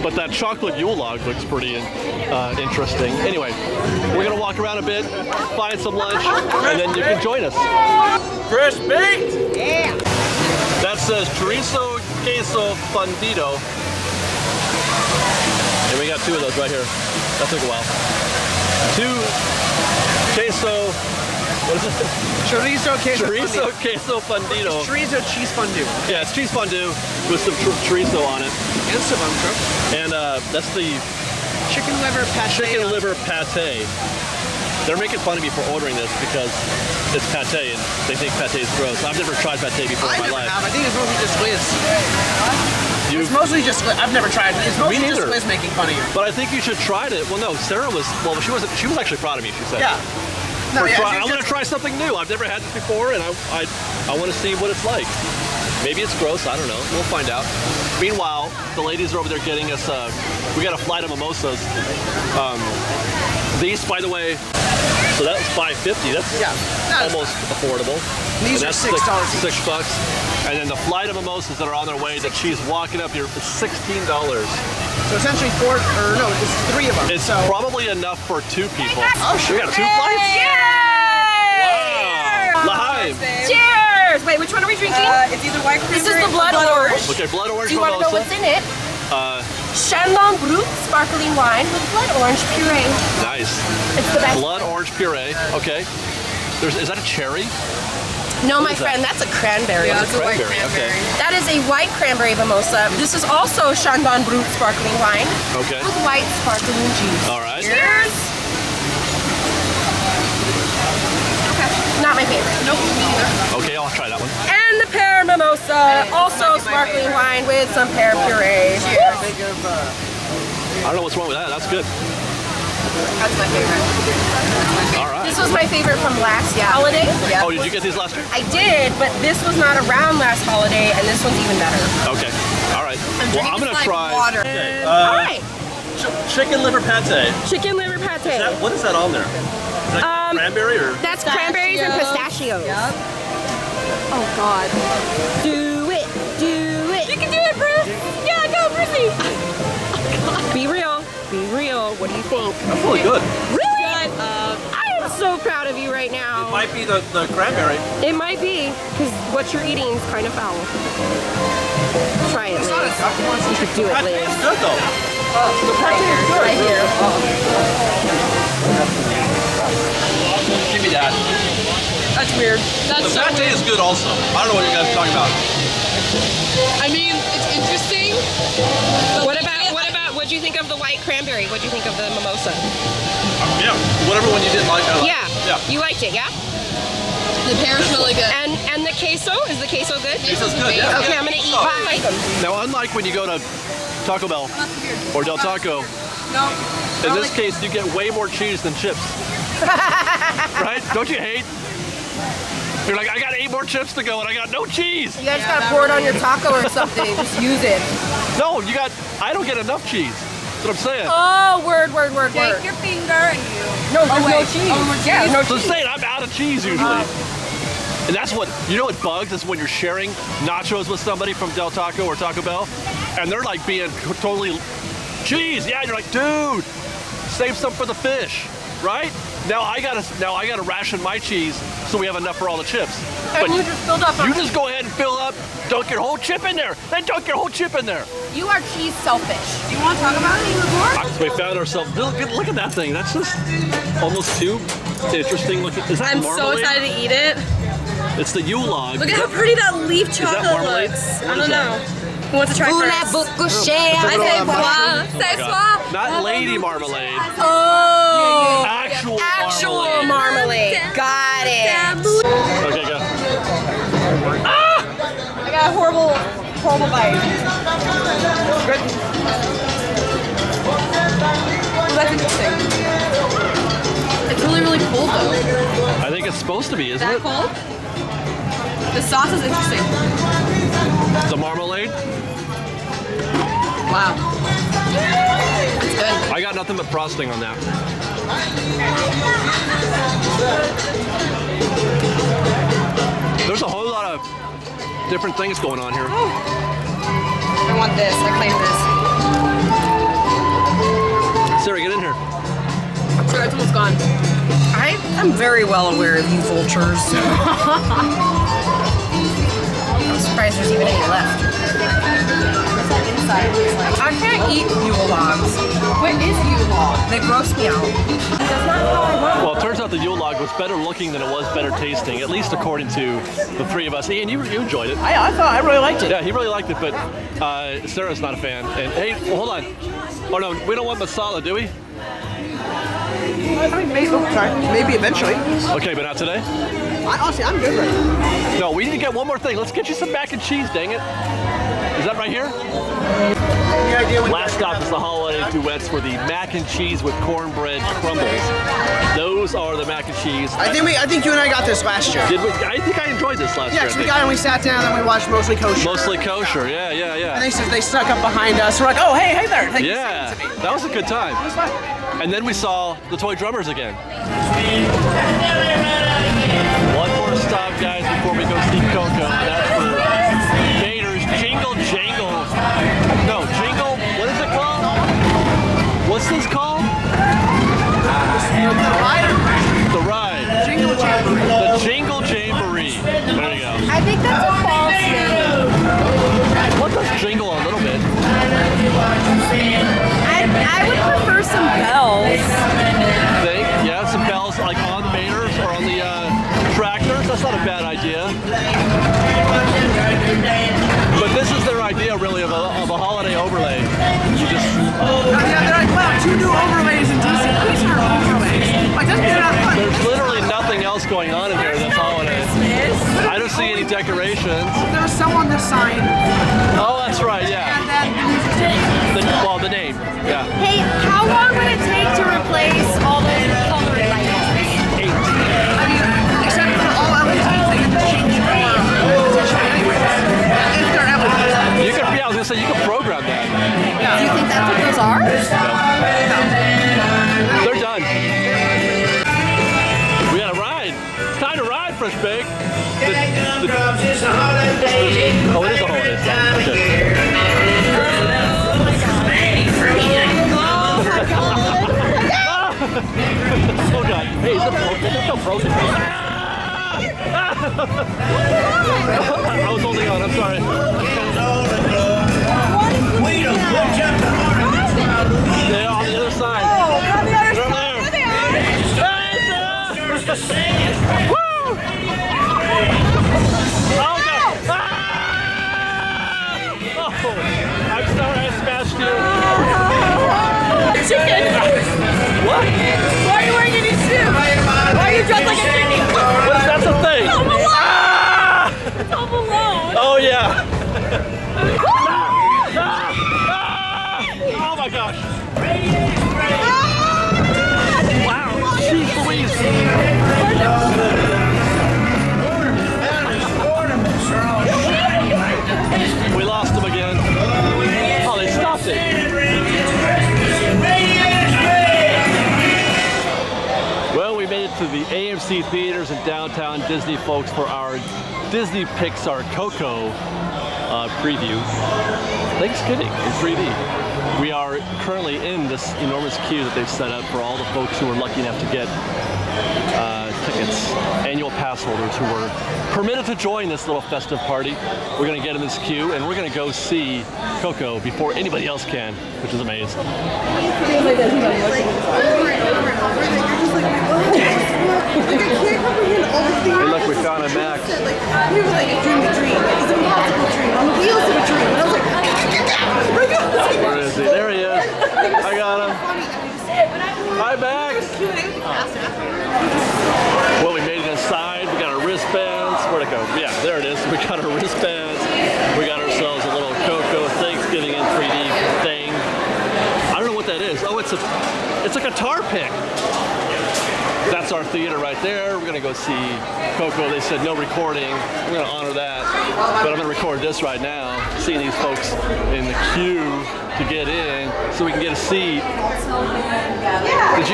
But that chocolate Yule log looks pretty interesting. Anyway, we're gonna walk around a bit, find some lunch, and then you can join us. Fresh baked? Yeah. That says chorizo queso fundido. And we got 2 of those right here. That took a while. 2 queso What is it? Chorizo queso Chorizo fondue. queso fundido. Chorizo cheese fondue. Yeah, it's cheese fondue with some chorizo on it. And cilantro. And that's the Chicken liver pate. chicken liver pate. They're making fun of me for ordering this because it's pate and they think pate is gross. I've never tried pate before in my life. I think it's mostly just Liz. You've- It's mostly just Liz. I've never tried it. It's mostly Me just neither. Liz making fun of you. But I think you should try it. Well, no, Sarah was. Well, she was actually proud of me. She said. Yeah. No, yeah, I'm gonna try something new. I've never had this before, and I want to see what it's like. Maybe it's gross. I don't know. We'll find out. Meanwhile, the ladies are over there getting us. We got a flight of mimosas. These, by the way, so that was $5.50. That's almost affordable. These And are that's $6 each. $6. And then the flight of mimosas that are on their way that she's walking up here is $16. So essentially it's 3 of them. It's so probably enough for 2 people. Oh, sure. We got 2 flights? Wow. L'chaim. Cheers! Wait, which one are we drinking? It's either white This is the blood orange. Okay, blood orange Do you want to know mimosa. what's in it? Chandon Brut sparkling wine with blood orange puree. Nice. It's the best. Blood orange puree. Okay. Is that a cherry? No, What my is that? friend, that's a cranberry. Yeah, that's a white cranberry. That is a white cranberry mimosa. This is also Chandon Brut sparkling wine Okay. with white sparkling juice. All right. Cheers! Okay, not my favorite. Nope, me either. Okay, I'll try that one. And the pear mimosa, also sparkling wine with some pear puree. I don't know what's wrong with that. That's good. That's my favorite. All right. This was my favorite from last holiday. Oh, did you get these last year? I did, but this was not around last holiday, and this one's even better. Okay. All right. Well, I'm gonna like try. water. Okay. All right. Chicken liver pate. Chicken liver pate. What is that on there? Is that cranberry or? That's cranberries and pistachios. Yep. Oh God. Do it. Do it. You can do it, Bruce. Yeah, go, Brucey. Be real. Be real. What do you think? That's really good. Really? I am so proud of you right now. It might be the cranberry. It might be, because what you're eating is kind of foul. Try it, Liz. You could do it, Liz. It's good though. The pate is good. Right here. Give me that. That's weird. That's The so pate weird. is good also. I don't know what you guys are talking about. I mean, it's interesting. What'd you think of the white cranberry? What'd you think of the mimosa? Yeah, whatever one you didn't like, I liked. Yeah. You liked it, yeah? The pear's really good. And the queso? Is the queso good? Queso's good, yeah. Okay, I'm gonna eat pie. Now, unlike when you go to Taco Bell or Del Taco, No. in this case, you get way more cheese than chips. Right? Don't you hate? You're like, I got 8 more chips to go and I got no cheese. You guys gotta pour it on your taco or something. Just use it. No, I don't get enough cheese. That's what I'm saying. Oh, word. Take your finger and you. No, there's no cheese. Oh, more cheese? Yeah, no So I'm cheese. saying I'm out of cheese usually. And that's what, you know what bugs is when you're sharing nachos with somebody from Del Taco or Taco Bell, and they're like being totally, cheese, yeah, and you're like, dude, save some for the fish, right? Now I gotta ration my cheese so we have enough for all the chips. And you just filled up. You just go ahead and fill up, dunk your whole chip in there, then dunk your whole chip in there. You are cheese selfish. Do you want to talk about it more? So we found ourselves, look at that thing, that's just almost too interesting looking. Is that I'm so marmalade? excited to eat it. It's the Yule log. Look at how pretty that leaf that chocolate marmalade? looks. What I is don't that? know. Who wants to try first? I say moi. Say moi. Not lady marmalade. Oh. Actual marmalade. Got it. Okay, go. I got a horrible bite. Well, that's interesting. It's really cold though. I think it's supposed to be, isn't That it? cold? The sauce is interesting. The marmalade? Wow. It's good. I got nothing but frosting on that. There's a whole lot of different things going on here. I want this. I claim this. Sarah, get in here. Sure, it's almost gone. I'm very well aware of you vultures. I'm surprised there's even any left. inside it tastes like. I can't eat Yule logs. What is Yule log? They gross me out. That's not how I want. Well, it turns out the Yule log was better looking than it was better tasting, at least according to the three of us. Ian, you enjoyed it. I really liked it. Yeah, he really liked it, but Sarah's not a fan. And hey, hold on. Oh no, we don't want masala, do we? I mean, maybe eventually. Okay, but not today? Honestly, I'm good right now. No, we need to get one more thing. Let's get you some mac and cheese, dang it. Is that right here? Last stop is the holiday duets for the mac and cheese with cornbread crumbles. Those are the mac and cheese. I think you and I got this last year. Did we? I think I enjoyed this last year. Yeah, we got it and we sat down and we watched Mostly Kosher. Mostly Kosher, yeah. And they snuck up behind us. We're like, oh, hey there. Thank you. Yeah, that was a good time. It was fun. And then we saw the Toy Drummers again. One more stop, guys, before we go see Coco. That's for Gators Jingle Jangle. No, Jingle, what is it called? What's this called? The ride. Jingle Jamboree. The Jingle Jamboree. There you go. I think that's a false name. What does jingle a little bit? I would prefer some bells. Think? Yeah, some bells like on the baners or on the tractors. That's not a bad idea. But this is their idea, really, of a holiday overlay. You just. Yeah, they're like, wow, 2 new overlays in DC. These are overlays. Like, doesn't mean they're not fun. There's literally nothing else going on in here that's holiday. I don't see any decorations. There's some on this sign. Oh, that's right, yeah. And then the name, yeah. Hey, how long would it take to replace all those colored lights? 8. I mean, except for all LEDs, they can just change your position anyways. If they're LEDs. You could, yeah, I was gonna say you could program that. Yeah. Do you think that's what those are? No. They're done. We got a ride. It's time to ride, Fresh Bake. Oh, it is a holiday song. Okay. Oh God! Hey, is it broken? It's so broken. I was holding on. I'm sorry. They're on the other side. Oh, they're on the other They're side. there. Woo! Oh God! Oh, I'm sorry. I smashed you. Chicken. What? Why are you wearing any shoes? Why are you dressed like a chicken? What is that thing? Home Alone. Ah! It's Home Alone. Oh yeah. Oh my gosh. Wow. Jeez Louise. We lost him again. Oh, they stopped it. Well, we made it to the AMC theaters in downtown Disney, folks, for our Disney Pixar Coco preview. Thanksgiving in 3D. We are currently in this enormous queue that they've set up for all the folks who were lucky enough to get tickets, annual pass holders who were permitted to join this little festive party. We're going to get in this queue and we're going to go see Coco before anybody else can, which is amazing. Hey, look, we found a Max. He was like, a dream, it's an impossible dream, on the wheels of a dream. And I was like, get down! Where is he? There he is. I got him. Hi, Max. Well, we made it inside. We got our wristbands. Where'd it go? Yeah, there it is. We got our wristbands. We got ourselves a little Coco Thanksgiving in 3D thing. I don't know what that is. Oh, it's a guitar pick. That's our theater right there. We're gonna go see Coco. They said no recording. I'm gonna honor that, but I'm gonna record this right now. Seeing these folks in the queue to get in, so we can get a seat. Did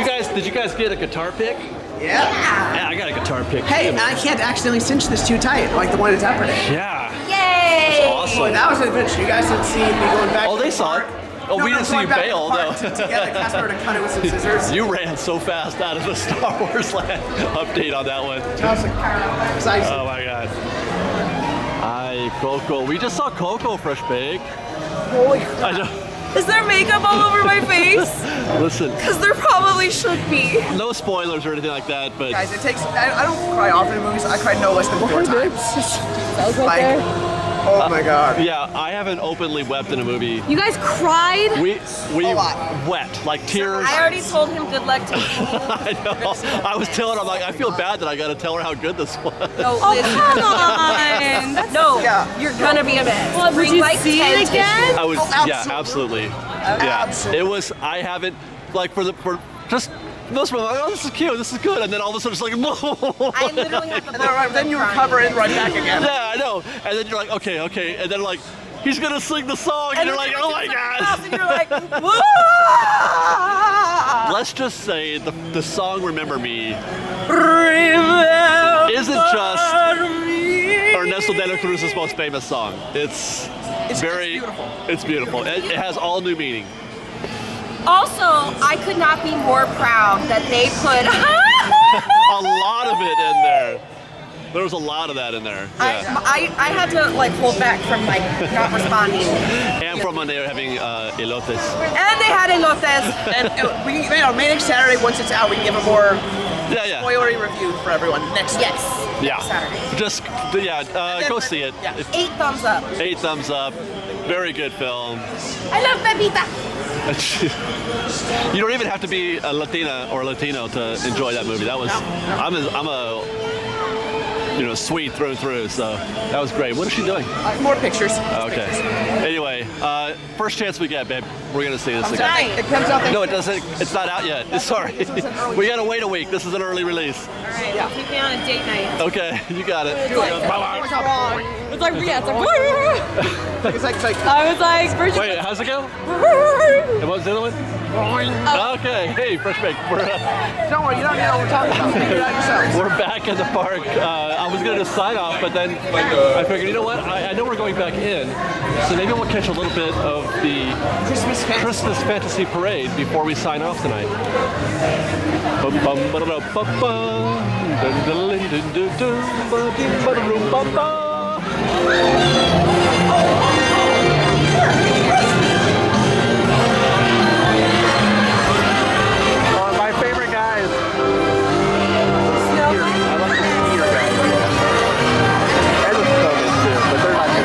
you guys get a guitar pick? Yeah. Yeah, I got a guitar pick. Hey, too, I can't accidentally cinch this too tight, like the one at Depper Day. Yeah. Yay! That's awesome. Boy, that was an adventure. You guys didn't see me going back. Oh, they saw it. Oh, we didn't see you bail, though. To get the Casper to cut it with some scissors. You ran so fast out of the Star Wars Land update on that one. That was like, Oh my God. I Hey, Coco. We just saw Coco Fresh Bake. Holy I know. Is there makeup all over my face? Listen. Because there probably should be. No spoilers or anything like that, but Guys, it takes. I don't cry often in movies. I cried no less than 4 times. That was right there. Oh my god. Yeah, I haven't openly wept in a movie. You guys cried? We wept, like tears. I already told him good luck to me. I know. I was telling her, I'm like, I feel bad that I got to tell her how good this was. No, come on. No, you're gonna be a mess. Well, would you see it again? I would, Oh, yeah, absolutely. Yeah, Absolutely. it was. I haven't like for just most of them. Like, oh, this is cute. This is good. And then all of a sudden, it's like, whoa. I literally have the Then you recover and run back again. Yeah, I know. And then you're like, okay. And then like, he's gonna sing the song, and you're like, oh my god. And you're like, whoa! Let's just say the song "Remember Me" Remember isn't just me. Ernesto de la Cruz's most famous song. It's very beautiful. It's beautiful. It has all new meaning. Also, I could not be more proud that they put A lot of it in there. There was a lot of that in there. Yeah. I had to like hold back from like not responding. And from when they were having elotes. And they had elotes. And we, May next Saturday, once it's out, we can give a more Yeah. spoilery review for everyone next Yes. Yeah. Saturday. Just go see it. Yeah. 8 thumbs up. 8 thumbs up. Very good film. I love Pepita. You don't even have to be a Latina or Latino to enjoy that movie. That was I'm a sweet through and through, so that was great. What is she doing? More pictures. Okay. Anyway, first chance we get, babe, we're gonna see this again. It comes out. No, it doesn't. It's not out yet. Sorry. We gotta wait a week. This is an early release. All right, take me on a date night. Okay, you got it. It's like, I was like, first Wait, how's it go? And what was the other one? Okay. Hey, Fresh Bake. Don't worry, you don't know what we're talking about. Figure it out yourselves. We're back in the park. I was gonna just sign off, but then I figured, you know what? I know we're going back in, so maybe we'll catch a little bit of the Christmas fantasy parade before we sign off tonight. My favorite guys. I like the skier guys. And the snowmen too, but they're not good.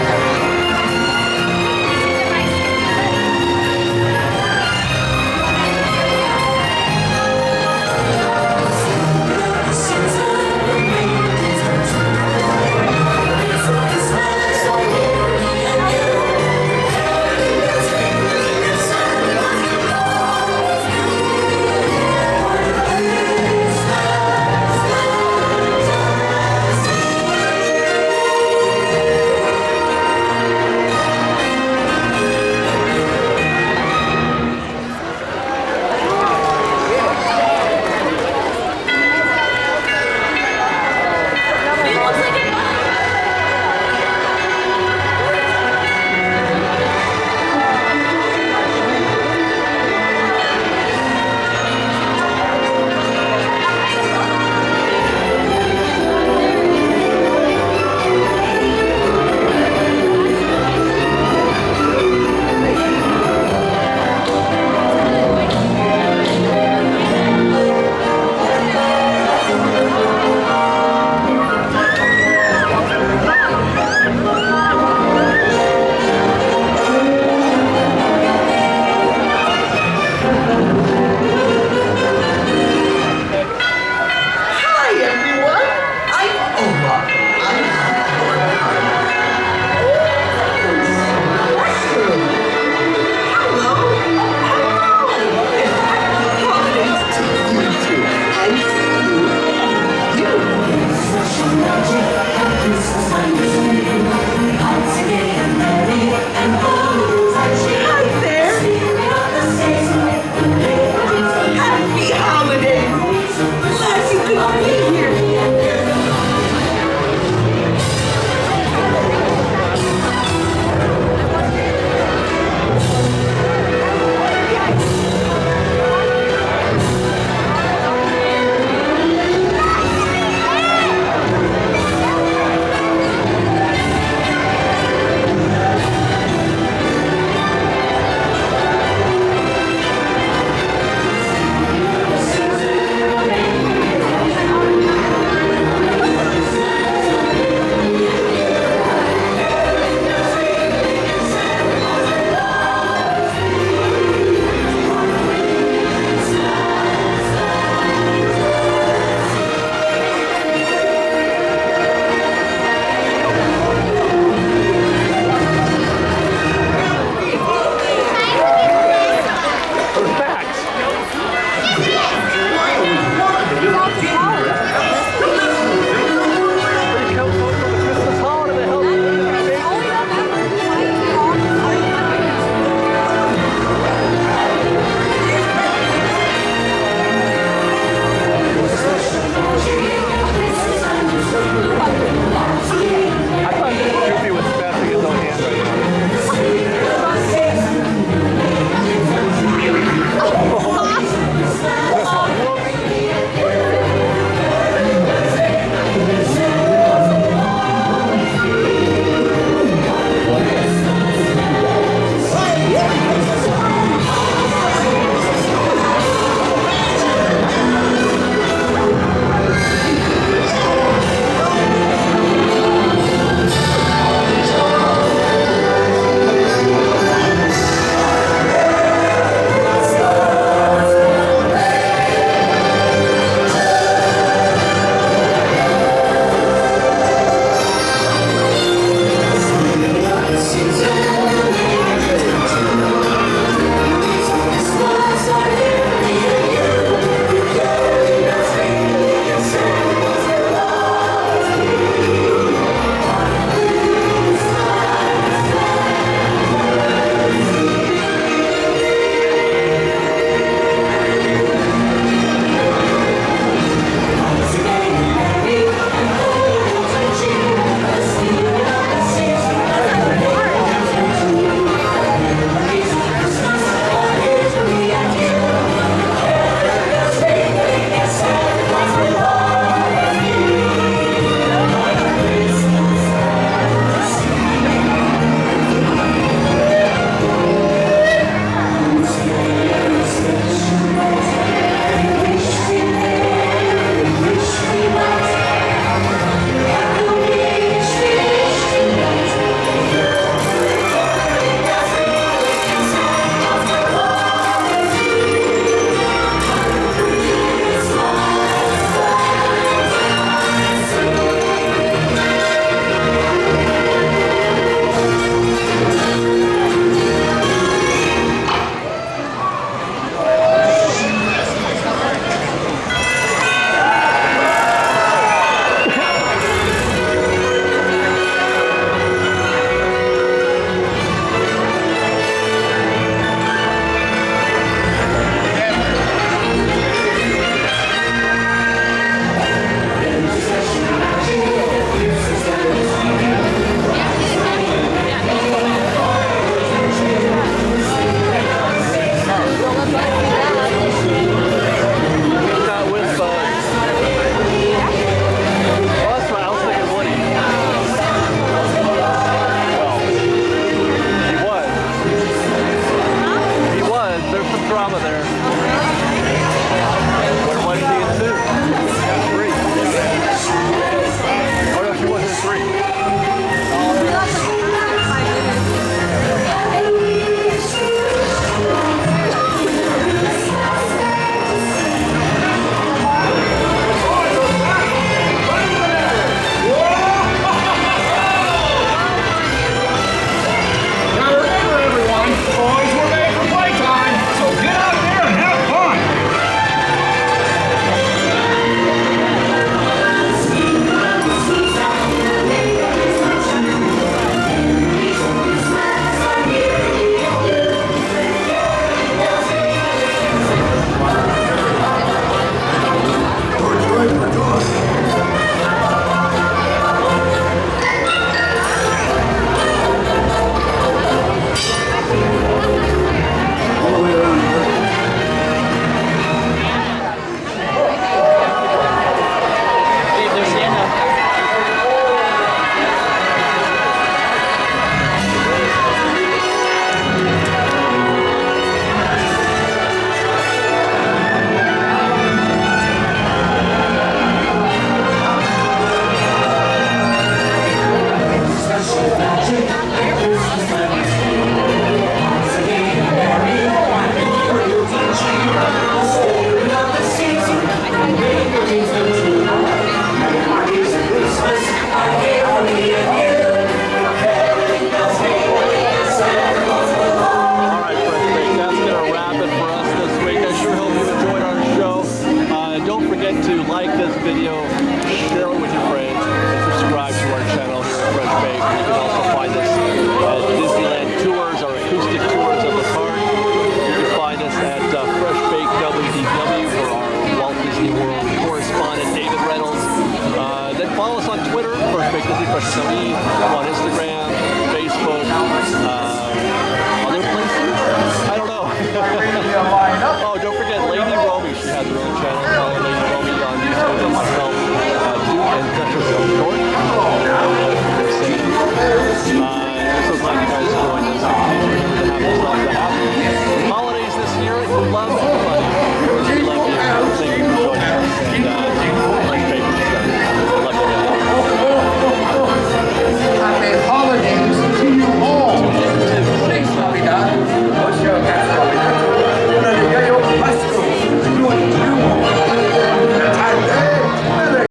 Sony